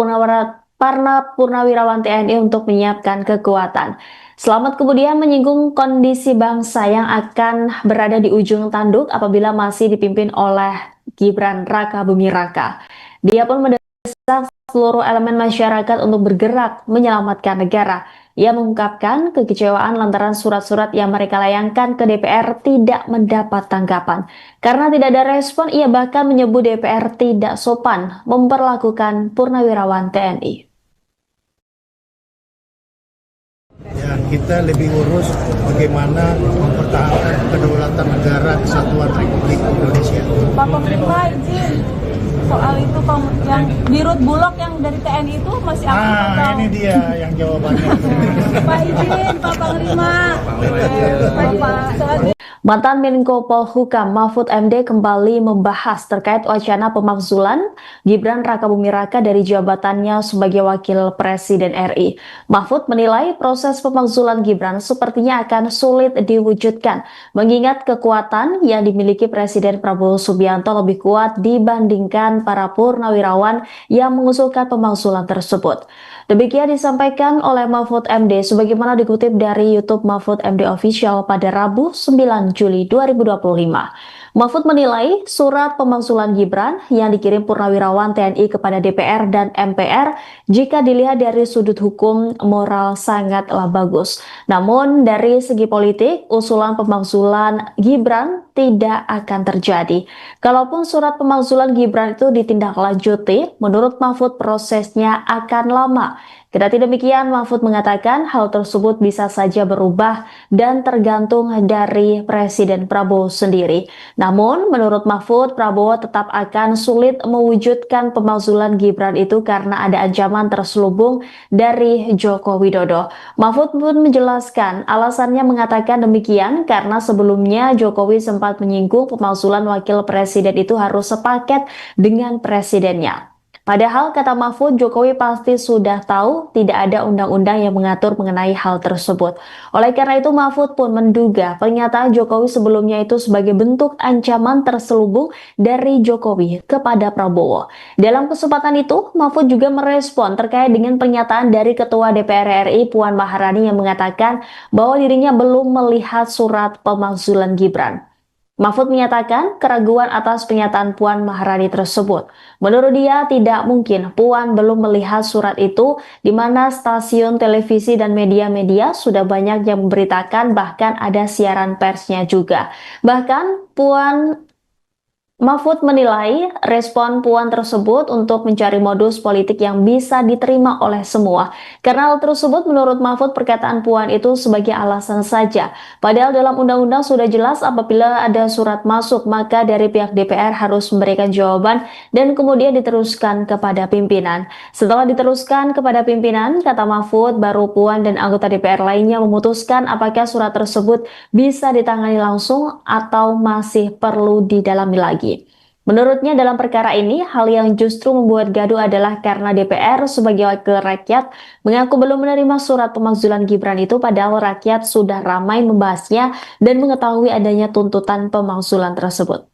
purnawirawan TNI untuk menyiapkan kekuatan. Slamet kemudian menyinggung kondisi bangsa yang akan berada di ujung tanduk apabila masih dipimpin oleh Gibran Rakabuming Raka. Dia pun mendesak seluruh elemen masyarakat untuk bergerak menyelamatkan negara. Ia mengungkapkan kekecewaan lantaran surat-surat yang mereka layangkan ke DPR tidak mendapat tanggapan. Karena tidak ada respon, ia bahkan menyebut DPR tidak sopan memperlakukan purnawirawan TNI. Ya, kita lebih urus bagaimana mempertahankan kedaulatan negara kesatuan Republik Indonesia. Pak Panglima izin. soal itu yang di Rut Bulog yang dari TNI itu masih aktif atau? Ini dia yang jawabannya. Pak izin, Pak Panglima. Pak, soal Mantan Menko Polhukam Mahfud MD kembali membahas terkait wacana pemakzulan Gibran Rakabuming Raka dari jabatannya sebagai Wakil Presiden RI. Mahfud menilai proses pemakzulan Gibran sepertinya akan sulit diwujudkan, mengingat kekuatan yang dimiliki Presiden Prabowo Subianto lebih kuat dibandingkan para purnawirawan yang mengusulkan pemakzulan tersebut. Demikian disampaikan oleh Mahfud MD sebagaimana dikutip dari YouTube Mahfud MD Official pada Rabu 9 Juli 2025. Mahfud menilai surat pemakzulan Gibran yang dikirim purnawirawan TNI kepada DPR dan MPR jika dilihat dari sudut hukum moral sangatlah bagus. Namun dari segi politik, usulan pemakzulan Gibran tidak akan terjadi. Kalaupun surat pemakzulan Gibran itu ditindaklanjuti, menurut Mahfud prosesnya akan lama. Kendati demikian, Mahfud mengatakan hal tersebut bisa saja berubah dan tergantung dari Presiden Prabowo sendiri. Namun, menurut Mahfud, Prabowo tetap akan sulit mewujudkan pemakzulan Gibran itu karena ada ancaman terselubung dari Joko Widodo. Mahfud pun menjelaskan alasannya mengatakan demikian karena sebelumnya Jokowi sempat menyinggung pemakzulan wakil presiden itu harus sepaket dengan presidennya. Padahal, kata Mahfud, Jokowi pasti sudah tahu tidak ada undang-undang yang mengatur mengenai hal tersebut. Oleh karena itu, Mahfud pun menduga pernyataan Jokowi sebelumnya itu sebagai bentuk ancaman terselubung dari Jokowi kepada Prabowo. Dalam kesempatan itu, Mahfud juga merespon terkait dengan pernyataan dari Ketua DPR RI Puan Maharani yang mengatakan bahwa dirinya belum melihat surat pemakzulan Gibran. Mahfud menyatakan keraguan atas pernyataan Puan Maharani tersebut. Menurut dia, tidak mungkin Puan belum melihat surat itu, di mana stasiun televisi dan media-media sudah banyak yang memberitakan, bahkan ada siaran persnya juga. Bahkan Mahfud menilai respon Puan tersebut untuk mencari modus politik yang bisa diterima oleh semua. Karena hal tersebut menurut Mahfud perkataan Puan itu sebagai alasan saja. Padahal dalam undang-undang sudah jelas apabila ada surat masuk maka dari pihak DPR harus memberikan jawaban dan kemudian diteruskan kepada pimpinan. Setelah diteruskan kepada pimpinan, kata Mahfud, baru Puan dan anggota DPR lainnya memutuskan apakah surat tersebut bisa ditangani langsung atau masih perlu didalami lagi. Menurutnya dalam perkara ini, hal yang justru membuat gaduh adalah karena DPR sebagai wakil rakyat mengaku belum menerima surat pemakzulan Gibran itu padahal rakyat sudah ramai membahasnya dan mengetahui adanya tuntutan pemakzulan tersebut.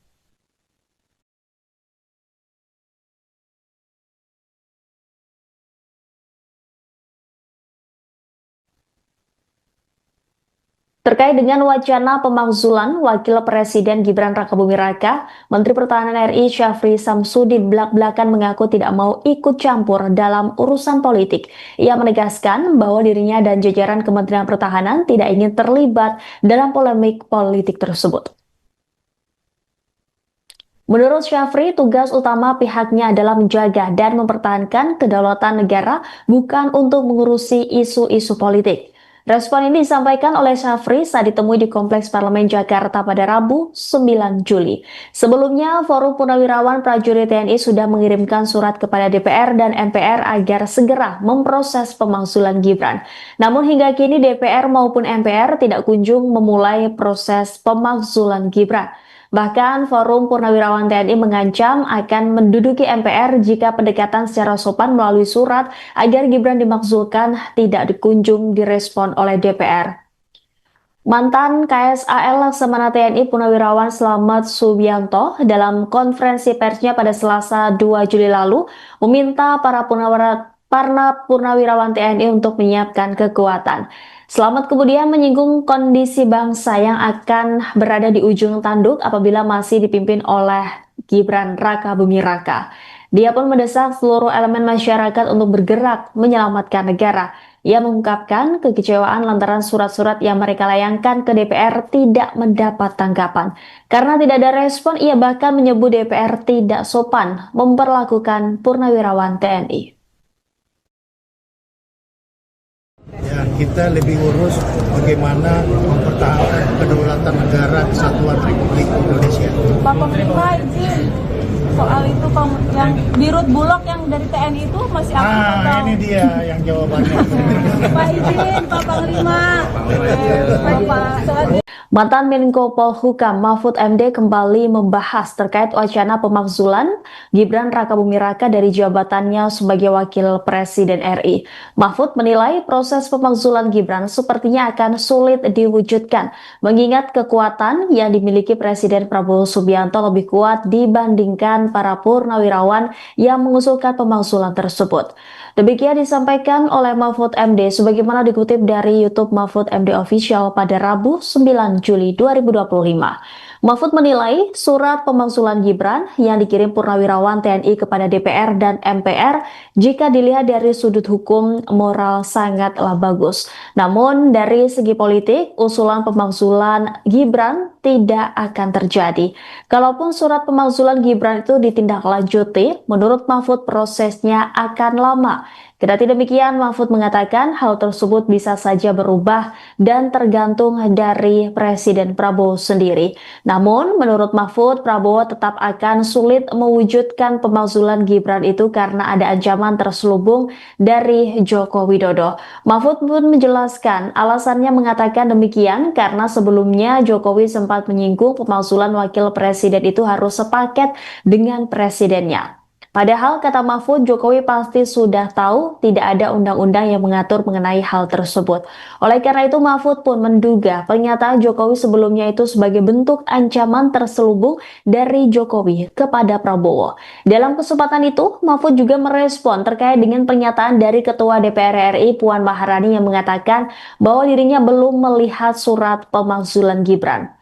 Terkait dengan wacana pemakzulan Wakil Presiden Gibran Rakabuming Raka, Menteri Pertahanan RI Syafri Samsudin belak-belakan mengaku tidak mau ikut campur dalam urusan politik. Ia menegaskan bahwa dirinya dan jajaran Kementerian Pertahanan tidak ingin terlibat dalam polemik politik tersebut. Menurut Syafri, tugas utama pihaknya adalah menjaga dan mempertahankan kedaulatan negara, bukan untuk mengurusi isu-isu politik. Respon ini disampaikan oleh Syafri saat ditemui di Kompleks Parlemen Jakarta pada Rabu 9 Juli. Sebelumnya, Forum Purnawirawan Prajurit TNI sudah mengirimkan surat kepada DPR dan MPR agar segera memproses pemakzulan Gibran. Namun hingga kini DPR maupun MPR tidak kunjung memulai proses pemakzulan Gibran. Bahkan Forum Purnawirawan TNI mengancam akan menduduki MPR jika pendekatan secara sopan melalui surat agar Gibran dimakzulkan tidak dikunjung direspon oleh DPR. Mantan KSAL Laksamana TNI Purnawirawan Slamet Subianto dalam konferensi persnya pada Selasa 2 Juli lalu meminta para purnawirawan TNI untuk menyiapkan kekuatan. Slamet kemudian menyinggung kondisi bangsa yang akan berada di ujung tanduk apabila masih dipimpin oleh Gibran Rakabuming Raka. Dia pun mendesak seluruh elemen masyarakat untuk bergerak menyelamatkan negara. Ia mengungkapkan kekecewaan lantaran surat-surat yang mereka layangkan ke DPR tidak mendapat tanggapan. Karena tidak ada respon, ia bahkan menyebut DPR tidak sopan memperlakukan purnawirawan TNI. Ya, kita lebih urus bagaimana mempertahankan kedaulatan negara kesatuan Republik Indonesia. Pak Panglima izin. soal itu yang di Rut Bulog yang dari TNI itu masih aktif atau? Ini dia yang jawabannya. Pak izin, Pak Panglima. Pak, soal Mantan Menko Polhukam Mahfud MD kembali membahas terkait wacana pemakzulan Gibran Rakabuming Raka dari jabatannya sebagai Wakil Presiden RI. Mahfud menilai proses pemakzulan Gibran sepertinya akan sulit diwujudkan, mengingat kekuatan yang dimiliki Presiden Prabowo Subianto lebih kuat dibandingkan para purnawirawan yang mengusulkan pemakzulan tersebut. Demikian disampaikan oleh Mahfud MD sebagaimana dikutip dari YouTube Mahfud MD Official pada Rabu 9 Juli 2025. Mahfud menilai surat pemakzulan Gibran yang dikirim purnawirawan TNI kepada DPR dan MPR jika dilihat dari sudut hukum moral sangatlah bagus. Namun dari segi politik, usulan pemakzulan Gibran tidak akan terjadi. Kalaupun surat pemakzulan Gibran itu ditindaklanjuti, menurut Mahfud prosesnya akan lama. Kendati demikian, Mahfud mengatakan hal tersebut bisa saja berubah dan tergantung dari Presiden Prabowo sendiri. Namun, menurut Mahfud, Prabowo tetap akan sulit mewujudkan pemakzulan Gibran itu karena ada ancaman terselubung dari Joko Widodo. Mahfud pun menjelaskan alasannya mengatakan demikian karena sebelumnya Jokowi sempat menyinggung pemakzulan wakil presiden itu harus sepaket dengan presidennya. Padahal, kata Mahfud, Jokowi pasti sudah tahu tidak ada undang-undang yang mengatur mengenai hal tersebut. Oleh karena itu, Mahfud pun menduga pernyataan Jokowi sebelumnya itu sebagai bentuk ancaman terselubung dari Jokowi kepada Prabowo. Dalam kesempatan itu, Mahfud juga merespon terkait dengan pernyataan dari Ketua DPR RI Puan Maharani yang mengatakan bahwa dirinya belum melihat surat pemakzulan Gibran.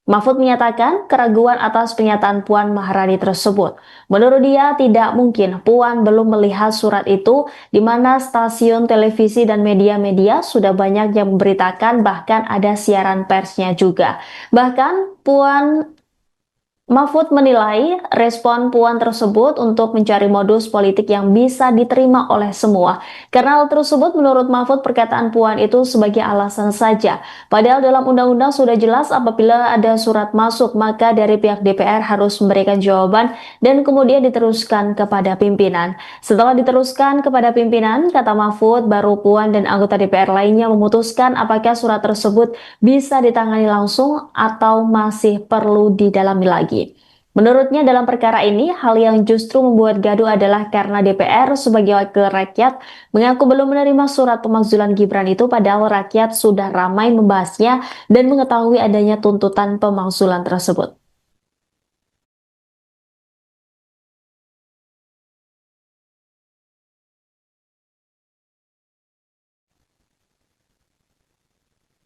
Mahfud menyatakan keraguan atas pernyataan Puan Maharani tersebut. Menurut dia, tidak mungkin Puan belum melihat surat itu, di mana stasiun televisi dan media-media sudah banyak yang memberitakan, bahkan ada siaran persnya juga. Bahkan Mahfud menilai respon Puan tersebut untuk mencari modus politik yang bisa diterima oleh semua. Karena hal tersebut menurut Mahfud perkataan Puan itu sebagai alasan saja. Padahal dalam undang-undang sudah jelas apabila ada surat masuk maka dari pihak DPR harus memberikan jawaban dan kemudian diteruskan kepada pimpinan. Setelah diteruskan kepada pimpinan, kata Mahfud, baru Puan dan anggota DPR lainnya memutuskan apakah surat tersebut bisa ditangani langsung atau masih perlu didalami lagi. Menurutnya dalam perkara ini, hal yang justru membuat gaduh adalah karena DPR sebagai wakil rakyat mengaku belum menerima surat pemakzulan Gibran itu padahal rakyat sudah ramai membahasnya dan mengetahui adanya tuntutan pemakzulan tersebut.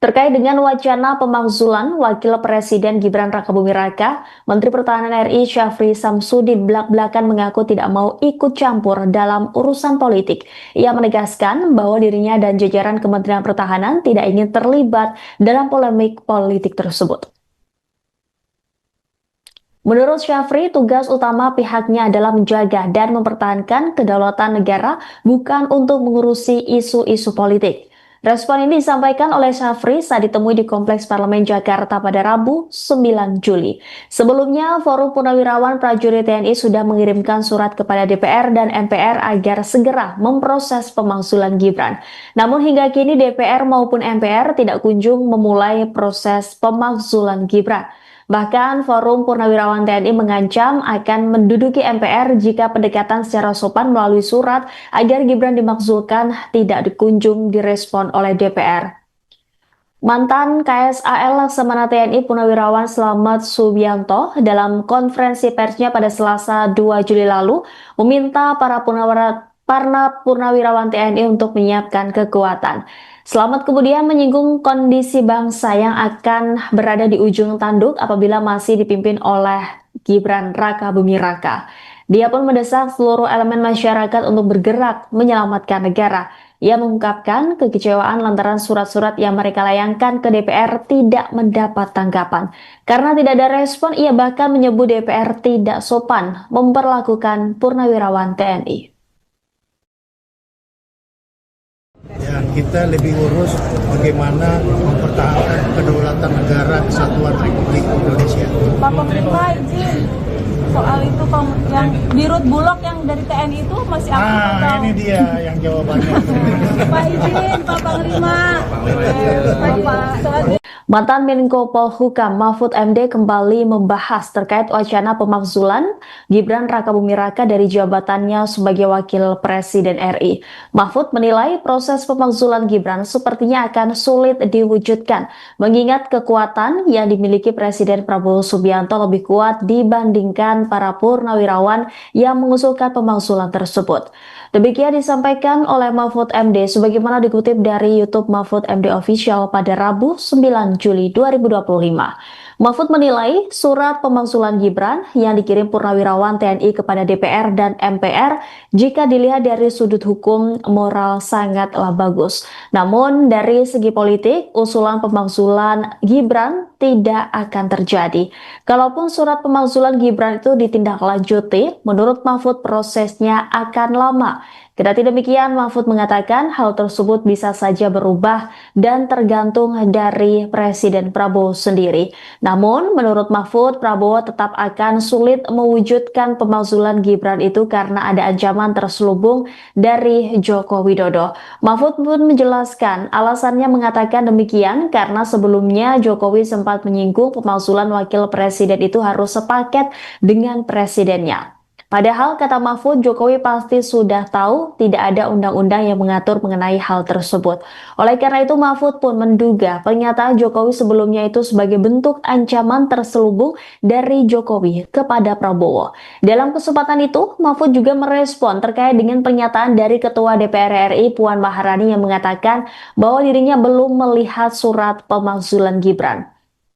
Terkait dengan wacana pemakzulan Wakil Presiden Gibran Rakabuming Raka, Menteri Pertahanan RI Syafri Samsudin belak-belakan mengaku tidak mau ikut campur dalam urusan politik. Ia menegaskan bahwa dirinya dan jajaran Kementerian Pertahanan tidak ingin terlibat dalam polemik politik tersebut. Menurut Syafri, tugas utama pihaknya adalah menjaga dan mempertahankan kedaulatan negara, bukan untuk mengurusi isu-isu politik. Respon ini disampaikan oleh Syafri saat ditemui di Kompleks Parlemen Jakarta pada Rabu 9 Juli. Sebelumnya, Forum Purnawirawan Prajurit TNI sudah mengirimkan surat kepada DPR dan MPR agar segera memproses pemakzulan Gibran. Namun hingga kini DPR maupun MPR tidak kunjung memulai proses pemakzulan Gibran. Bahkan Forum Purnawirawan TNI mengancam akan menduduki MPR jika pendekatan secara sopan melalui surat agar Gibran dimakzulkan tidak dikunjung direspon oleh DPR. Mantan KSAL Laksamana TNI Purnawirawan Slamet Subianto dalam konferensi persnya pada Selasa 2 Juli lalu meminta para purnawirawan TNI untuk menyiapkan kekuatan. Slamet kemudian menyinggung kondisi bangsa yang akan berada di ujung tanduk apabila masih dipimpin oleh Gibran Rakabuming Raka. Dia pun mendesak seluruh elemen masyarakat untuk bergerak menyelamatkan negara. Ia mengungkapkan kekecewaan lantaran surat-surat yang mereka layangkan ke DPR tidak mendapat tanggapan. Karena tidak ada respon, ia bahkan menyebut DPR tidak sopan memperlakukan purnawirawan TNI. Ya, kita lebih urus bagaimana mempertahankan kedaulatan negara kesatuan Republik Indonesia. Pak Panglima izin. soal itu yang di Rut Bulog yang dari TNI itu masih aktif atau? Ini dia yang jawabannya. Pak izin, Pak Panglima. Pak. Mantan Menko Polhukam Mahfud MD kembali membahas terkait wacana pemakzulan Gibran Rakabuming Raka dari jabatannya sebagai Wakil Presiden RI. Mahfud menilai proses pemakzulan Gibran sepertinya akan sulit diwujudkan, mengingat kekuatan yang dimiliki Presiden Prabowo Subianto lebih kuat dibandingkan para purnawirawan yang mengusulkan pemakzulan tersebut. Demikian disampaikan oleh Mahfud MD sebagaimana dikutip dari YouTube Mahfud MD Official pada Rabu 9 Juli 2025. Mahfud menilai surat pemakzulan Gibran yang dikirim purnawirawan TNI kepada DPR dan MPR jika dilihat dari sudut hukum moral sangatlah bagus. Namun dari segi politik, usulan pemakzulan Gibran tidak akan terjadi. Kalaupun surat pemakzulan Gibran itu ditindaklanjuti, menurut Mahfud prosesnya akan lama. Kendati demikian, Mahfud mengatakan hal tersebut bisa saja berubah dan tergantung dari Presiden Prabowo sendiri. Namun, menurut Mahfud, Prabowo tetap akan sulit mewujudkan pemakzulan Gibran itu karena ada ancaman terselubung dari Joko Widodo. Mahfud pun menjelaskan alasannya mengatakan demikian karena sebelumnya Jokowi sempat menyinggung pemakzulan Wakil Presiden itu harus sepaket dengan presidennya. Padahal, kata Mahfud, Jokowi pasti sudah tahu tidak ada undang-undang yang mengatur mengenai hal tersebut. Oleh karena itu, Mahfud pun menduga pernyataan Jokowi sebelumnya itu sebagai bentuk ancaman terselubung dari Jokowi kepada Prabowo. Dalam kesempatan itu, Mahfud juga merespon terkait dengan pernyataan dari Ketua DPR RI Puan Maharani yang mengatakan bahwa dirinya belum melihat surat pemakzulan Gibran.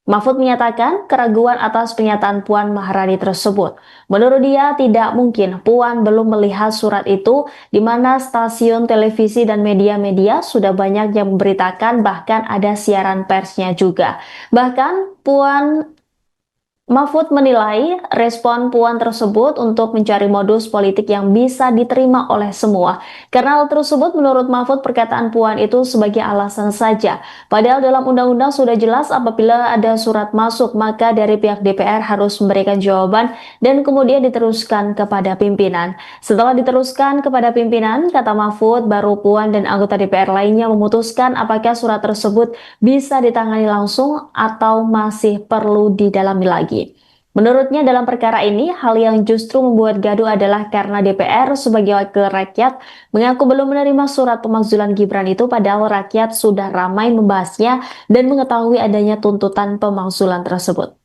Mahfud menyatakan keraguan atas pernyataan Puan Maharani tersebut. Menurut dia, tidak mungkin Puan belum melihat surat itu, di mana stasiun televisi dan media-media sudah banyak yang memberitakan, bahkan ada siaran persnya juga. Bahkan Mahfud menilai respon Puan tersebut untuk mencari modus politik yang bisa diterima oleh semua. Karena hal tersebut menurut Mahfud perkataan Puan itu sebagai alasan saja. Padahal dalam undang-undang sudah jelas apabila ada surat masuk maka dari pihak DPR harus memberikan jawaban dan kemudian diteruskan kepada pimpinan. Setelah diteruskan kepada pimpinan, kata Mahfud, baru Puan dan anggota DPR lainnya memutuskan apakah surat tersebut bisa ditangani langsung atau masih perlu didalami lagi. Menurutnya dalam perkara ini, hal yang justru membuat gaduh adalah karena DPR sebagai wakil rakyat mengaku belum menerima surat pemakzulan Gibran itu padahal rakyat sudah ramai membahasnya dan mengetahui adanya tuntutan pemakzulan tersebut.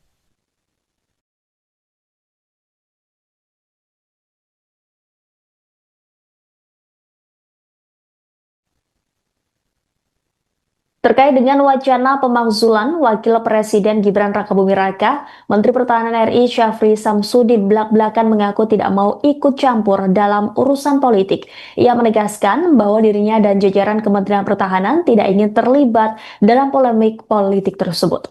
Terkait dengan wacana pemakzulan Wakil Presiden Gibran Rakabuming Raka, Menteri Pertahanan RI Syafri Samsudin belak-belakan mengaku tidak mau ikut campur dalam urusan politik. Ia menegaskan bahwa dirinya dan jajaran Kementerian Pertahanan tidak ingin terlibat dalam polemik politik tersebut.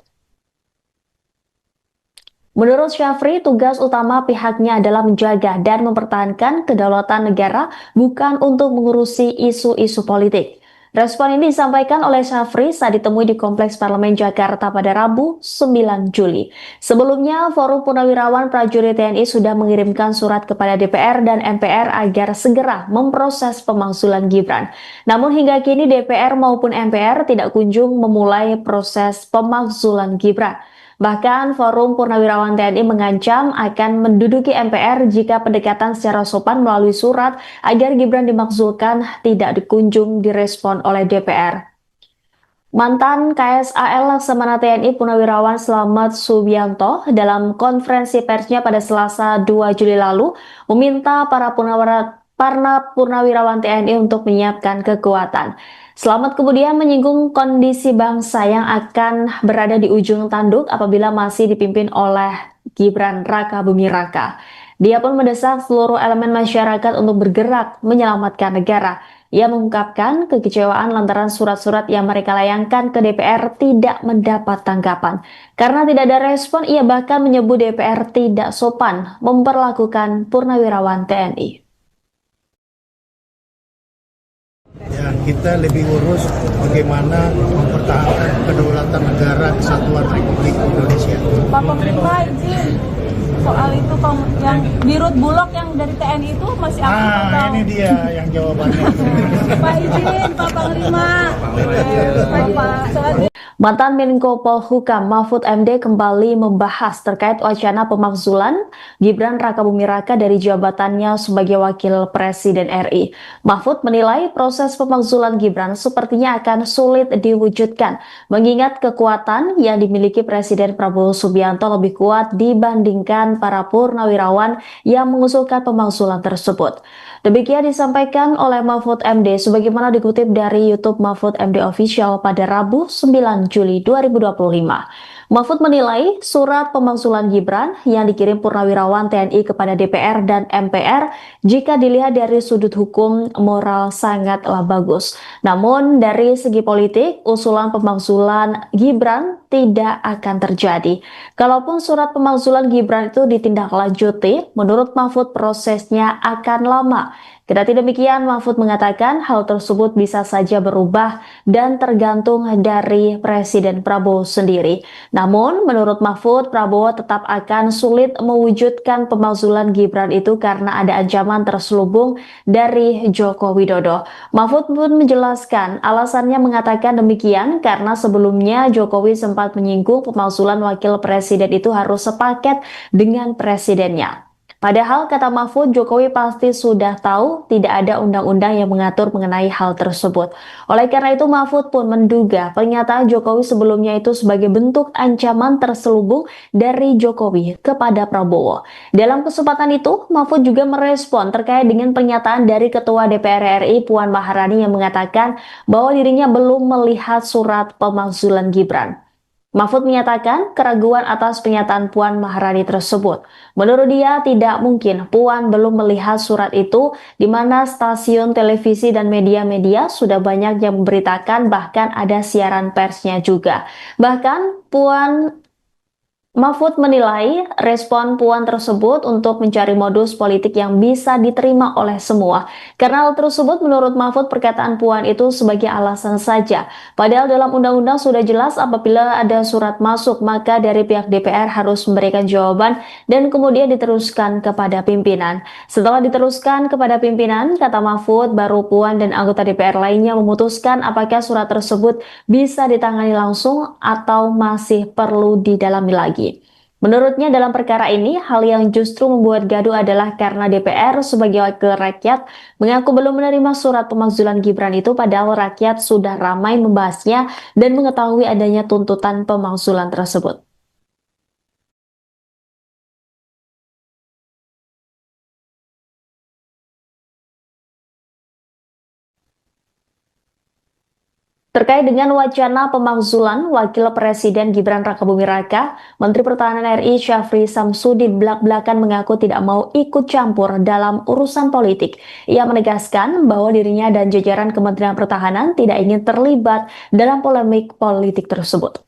Menurut Syafri, tugas utama pihaknya adalah menjaga dan mempertahankan kedaulatan negara, bukan untuk mengurusi isu-isu politik. Respon ini disampaikan oleh Syafri saat ditemui di Kompleks Parlemen Jakarta pada Rabu 9 Juli. Sebelumnya, Forum Purnawirawan Prajurit TNI sudah mengirimkan surat kepada DPR dan MPR agar segera memproses pemakzulan Gibran. Namun hingga kini DPR maupun MPR tidak kunjung memulai proses pemakzulan Gibran. Bahkan Forum Purnawirawan TNI mengancam akan menduduki MPR jika pendekatan secara sopan melalui surat agar Gibran dimakzulkan tidak dikunjung direspon oleh DPR. Mantan KSAL Laksamana TNI Purnawirawan Slamet Subianto dalam konferensi persnya pada Selasa 2 Juli lalu meminta para purnawirawan TNI untuk menyiapkan kekuatan. Slamet kemudian menyinggung kondisi bangsa yang akan berada di ujung tanduk apabila masih dipimpin oleh Gibran Rakabuming Raka. Dia pun mendesak seluruh elemen masyarakat untuk bergerak menyelamatkan negara. Ia mengungkapkan kekecewaan lantaran surat-surat yang mereka layangkan ke DPR tidak mendapat tanggapan. Karena tidak ada respon, ia bahkan menyebut DPR tidak sopan memperlakukan purnawirawan TNI. Ya, kita lebih urus bagaimana mempertahankan kedaulatan negara kesatuan Republik Indonesia. Pak Panglima izin soal itu Pak yang di Rut Bulog yang dari TNI itu masih aktif atau? Ini dia yang jawabannya. Pak izin, Pak Panglima. Pak Seladi. Mantan Menko Polhukam Mahfud MD kembali membahas terkait wacana pemakzulan Gibran Rakabuming Raka dari jabatannya sebagai Wakil Presiden RI. Mahfud menilai proses pemakzulan Gibran sepertinya akan sulit diwujudkan, mengingat kekuatan yang dimiliki Presiden Prabowo Subianto lebih kuat dibandingkan para purnawirawan yang mengusulkan pemakzulan tersebut. Demikian disampaikan oleh Mahfud MD sebagaimana dikutip dari YouTube Mahfud MD Official pada Rabu 9 Juli 2025. Mahfud menilai surat pemakzulan Gibran yang dikirim purnawirawan TNI kepada DPR dan MPR jika dilihat dari sudut hukum moral sangatlah bagus. Namun dari segi politik, usulan pemakzulan Gibran tidak akan terjadi. Kalaupun surat pemakzulan Gibran itu ditindaklanjuti, menurut Mahfud prosesnya akan lama. Kendati demikian, Mahfud mengatakan hal tersebut bisa saja berubah dan tergantung dari Presiden Prabowo sendiri. Namun, menurut Mahfud, Prabowo tetap akan sulit mewujudkan pemakzulan Gibran itu karena ada ancaman terselubung dari Joko Widodo. Mahfud pun menjelaskan alasannya mengatakan demikian karena sebelumnya Jokowi sempat menyinggung pemakzulan wakil presiden itu harus sepaket dengan presidennya. Padahal, kata Mahfud, Jokowi pasti sudah tahu tidak ada undang-undang yang mengatur mengenai hal tersebut. Oleh karena itu, Mahfud pun menduga pernyataan Jokowi sebelumnya itu sebagai bentuk ancaman terselubung dari Jokowi kepada Prabowo. Dalam kesempatan itu, Mahfud juga merespon terkait dengan pernyataan dari Ketua DPR RI Puan Maharani yang mengatakan bahwa dirinya belum melihat surat pemakzulan Gibran. Mahfud menyatakan keraguan atas pernyataan Puan Maharani tersebut. Menurut dia, tidak mungkin Puan belum melihat surat itu, di mana stasiun televisi dan media-media sudah banyak yang memberitakan, bahkan ada siaran persnya juga. Bahkan Mahfud menilai respon Puan tersebut untuk mencari modus politik yang bisa diterima oleh semua. Karena hal tersebut menurut Mahfud perkataan Puan itu sebagai alasan saja. Padahal dalam undang-undang sudah jelas apabila ada surat masuk maka dari pihak DPR harus memberikan jawaban dan kemudian diteruskan kepada pimpinan. Setelah diteruskan kepada pimpinan, kata Mahfud, baru Puan dan anggota DPR lainnya memutuskan apakah surat tersebut bisa ditangani langsung atau masih perlu didalami lagi. Menurutnya dalam perkara ini, hal yang justru membuat gaduh adalah karena DPR sebagai wakil rakyat mengaku belum menerima surat pemakzulan Gibran itu padahal rakyat sudah ramai membahasnya dan mengetahui adanya tuntutan pemakzulan tersebut. Terkait dengan wacana pemakzulan Wakil Presiden Gibran Rakabuming Raka, Menteri Pertahanan RI Syafri Samsudin belak-belakan mengaku tidak mau ikut campur dalam urusan politik. Ia menegaskan bahwa dirinya dan jajaran Kementerian Pertahanan tidak ingin terlibat dalam polemik politik tersebut.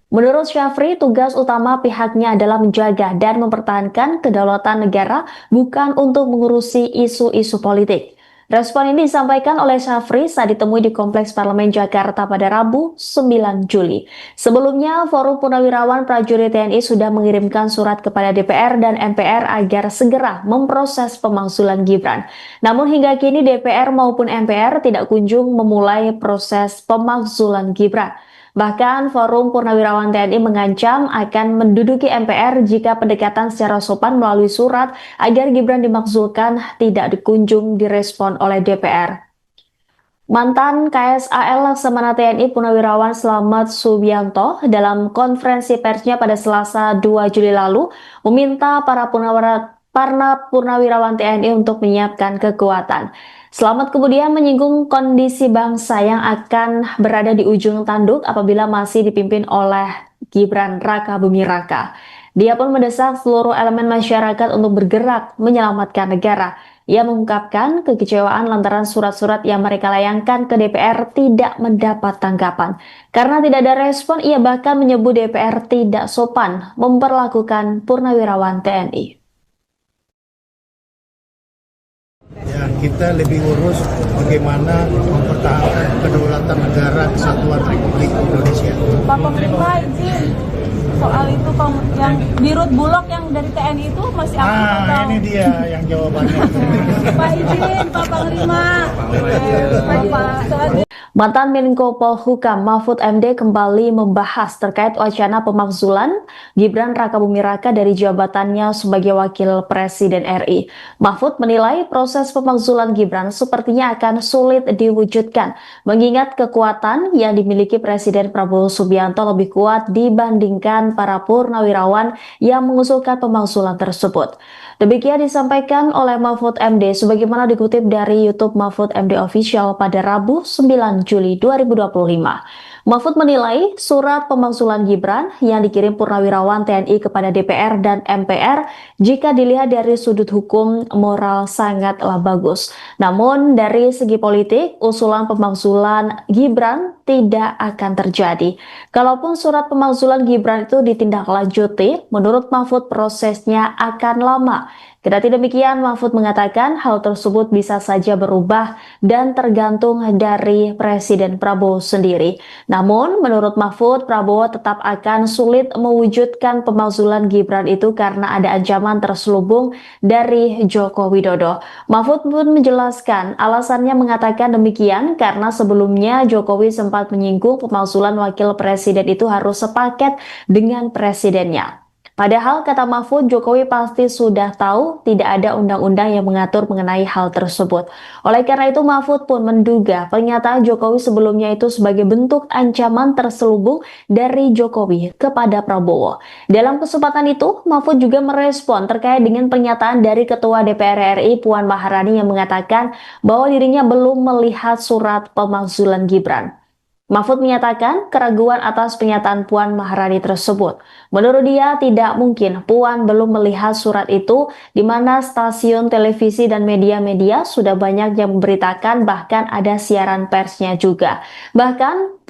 Menurut Syafri, tugas utama pihaknya adalah menjaga dan mempertahankan kedaulatan negara, bukan untuk mengurusi isu-isu politik. Respon ini disampaikan oleh Syafri saat ditemui di Kompleks Parlemen Jakarta pada Rabu 9 Juli. Sebelumnya, Forum Purnawirawan Prajurit TNI sudah mengirimkan surat kepada DPR dan MPR agar segera memproses pemakzulan Gibran. Namun hingga kini DPR maupun MPR tidak kunjung memulai proses pemakzulan Gibran. Bahkan Forum Purnawirawan TNI mengancam akan menduduki MPR jika pendekatan secara sopan melalui surat agar Gibran dimakzulkan tidak dikunjung direspon oleh DPR. Mantan KSAL Laksamana TNI Purnawirawan Slamet Subianto dalam konferensi persnya pada Selasa 2 Juli lalu meminta para purnawirawan TNI untuk menyiapkan kekuatan. Slamet kemudian menyinggung kondisi bangsa yang akan berada di ujung tanduk apabila masih dipimpin oleh Gibran Rakabuming Raka. Dia pun mendesak seluruh elemen masyarakat untuk bergerak menyelamatkan negara. Ia mengungkapkan kekecewaan lantaran surat-surat yang mereka layangkan ke DPR tidak mendapat tanggapan. Karena tidak ada respon, ia bahkan menyebut DPR tidak sopan memperlakukan purnawirawan TNI. Ya, kita lebih urus bagaimana mempertahankan kedaulatan negara kesatuan Republik Indonesia. Pak Panglima izin. soal itu yang dirut Bulog yang dari TNI itu masih aktif atau? Ini dia yang jawabannya. Pak izin, Pak Panglima. Pak. Mantan Menko Polhukam Mahfud MD kembali membahas terkait wacana pemakzulan Gibran Rakabuming Raka dari jabatannya sebagai Wakil Presiden RI. Mahfud menilai proses pemakzulan Gibran sepertinya akan sulit diwujudkan, mengingat kekuatan yang dimiliki Presiden Prabowo Subianto lebih kuat dibandingkan para purnawirawan yang mengusulkan pemakzulan tersebut. Demikian disampaikan oleh Mahfud MD sebagaimana dikutip dari YouTube Mahfud MD Official pada Rabu 9 Juli 2025. Mahfud menilai surat pemakzulan Gibran yang dikirim purnawirawan TNI kepada DPR dan MPR jika dilihat dari sudut hukum moral sangatlah bagus. Namun dari segi politik, usulan pemakzulan Gibran tidak akan terjadi. Kalaupun surat pemakzulan Gibran itu ditindaklanjuti, menurut Mahfud prosesnya akan lama. Kendati demikian, Mahfud mengatakan hal tersebut bisa saja berubah dan tergantung dari Presiden Prabowo sendiri. Namun, menurut Mahfud, Prabowo tetap akan sulit mewujudkan pemakzulan Gibran itu karena ada ancaman terselubung dari Joko Widodo. Mahfud pun menjelaskan alasannya mengatakan demikian karena sebelumnya Jokowi sempat menyinggung pemakzulan wakil presiden itu harus sepaket dengan presidennya. Padahal, kata Mahfud, Jokowi pasti sudah tahu tidak ada undang-undang yang mengatur mengenai hal tersebut. Oleh karena itu, Mahfud pun menduga pernyataan Jokowi sebelumnya itu sebagai bentuk ancaman terselubung dari Jokowi kepada Prabowo. Dalam kesempatan itu, Mahfud juga merespon terkait dengan pernyataan dari Ketua DPR RI Puan Maharani yang mengatakan bahwa dirinya belum melihat surat pemakzulan Gibran. Mahfud menyatakan keraguan atas pernyataan Puan Maharani tersebut. Menurut dia, tidak mungkin Puan belum melihat surat itu, di mana stasiun televisi dan media-media sudah banyak yang memberitakan, bahkan ada siaran persnya juga. Bahkan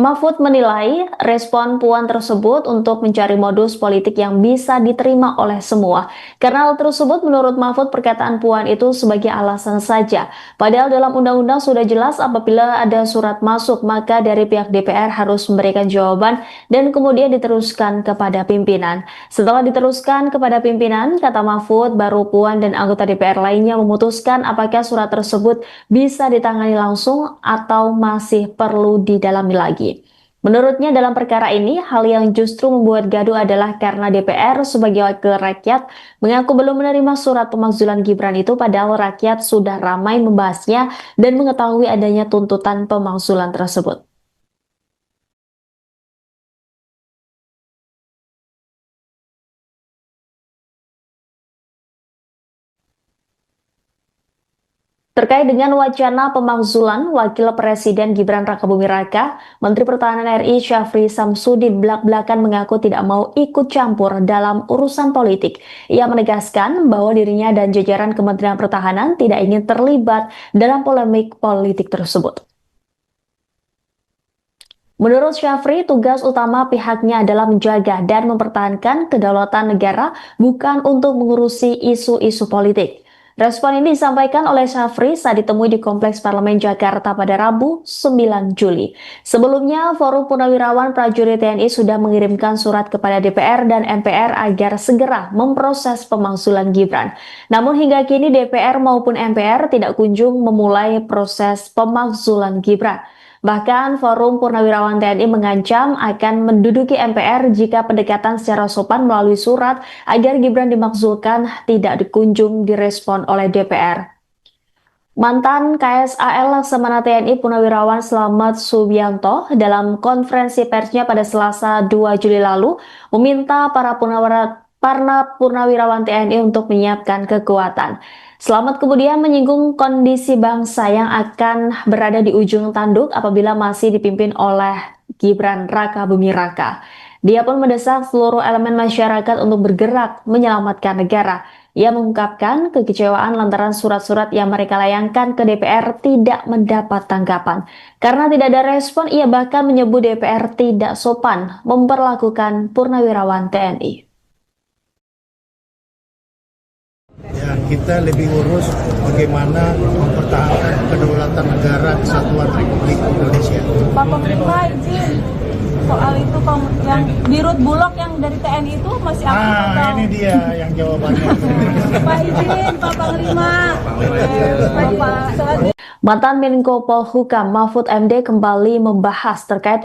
Mahfud menilai respon Puan tersebut untuk mencari modus politik yang bisa diterima oleh semua. Karena hal tersebut menurut Mahfud perkataan Puan itu sebagai alasan saja. Padahal dalam undang-undang sudah jelas apabila ada surat masuk maka dari pihak DPR harus memberikan jawaban dan kemudian diteruskan kepada pimpinan. Setelah diteruskan kepada pimpinan, kata Mahfud, baru Puan dan anggota DPR lainnya memutuskan apakah surat tersebut bisa ditangani langsung atau masih perlu didalami lagi. Menurutnya dalam perkara ini, hal yang justru membuat gaduh adalah karena DPR sebagai wakil rakyat mengaku belum menerima surat pemakzulan Gibran itu padahal rakyat sudah ramai membahasnya dan mengetahui adanya tuntutan pemakzulan tersebut. Terkait dengan wacana pemakzulan Wakil Presiden Gibran Rakabuming Raka, Menteri Pertahanan RI Syafri Samsudin belak-belakan mengaku tidak mau ikut campur dalam urusan politik. Ia menegaskan bahwa dirinya dan jajaran Kementerian Pertahanan tidak ingin terlibat dalam polemik politik tersebut. Menurut Syafri, tugas utama pihaknya adalah menjaga dan mempertahankan kedaulatan negara, bukan untuk mengurusi isu-isu politik. Respon ini disampaikan oleh Syafri saat ditemui di Kompleks Parlemen Jakarta pada Rabu 9 Juli. Sebelumnya, Forum Purnawirawan Prajurit TNI sudah mengirimkan surat kepada DPR dan MPR agar segera memproses pemakzulan Gibran. Namun hingga kini DPR maupun MPR tidak kunjung memulai proses pemakzulan Gibran. Bahkan Forum Purnawirawan TNI mengancam akan menduduki MPR jika pendekatan secara sopan melalui surat agar Gibran dimakzulkan tidak dikunjung direspon oleh DPR. Mantan KSAL Laksamana TNI Purnawirawan Slamet Subianto dalam konferensi persnya pada Selasa 2 Juli lalu meminta para purnawirawan TNI untuk menyiapkan kekuatan. Slamet kemudian menyinggung kondisi bangsa yang akan berada di ujung tanduk apabila masih dipimpin oleh Gibran Rakabuming Raka. Dia pun mendesak seluruh elemen masyarakat untuk bergerak menyelamatkan negara. Ia mengungkapkan kekecewaan lantaran surat-surat yang mereka layangkan ke DPR tidak mendapat tanggapan. Karena tidak ada respon, ia bahkan menyebut DPR tidak sopan memperlakukan purnawirawan TNI. Ya, kita lebih urus bagaimana mempertahankan kedaulatan negara kesatuan Republik Indonesia. Pak Panglima izin. soal itu yang di Rut Bulog yang dari TNI itu masih aktif atau? Ini dia yang jawabannya. Pak izin Pak Panglima. Pak Mantan Menko Polhukam Mahfud MD kembali membahas terkait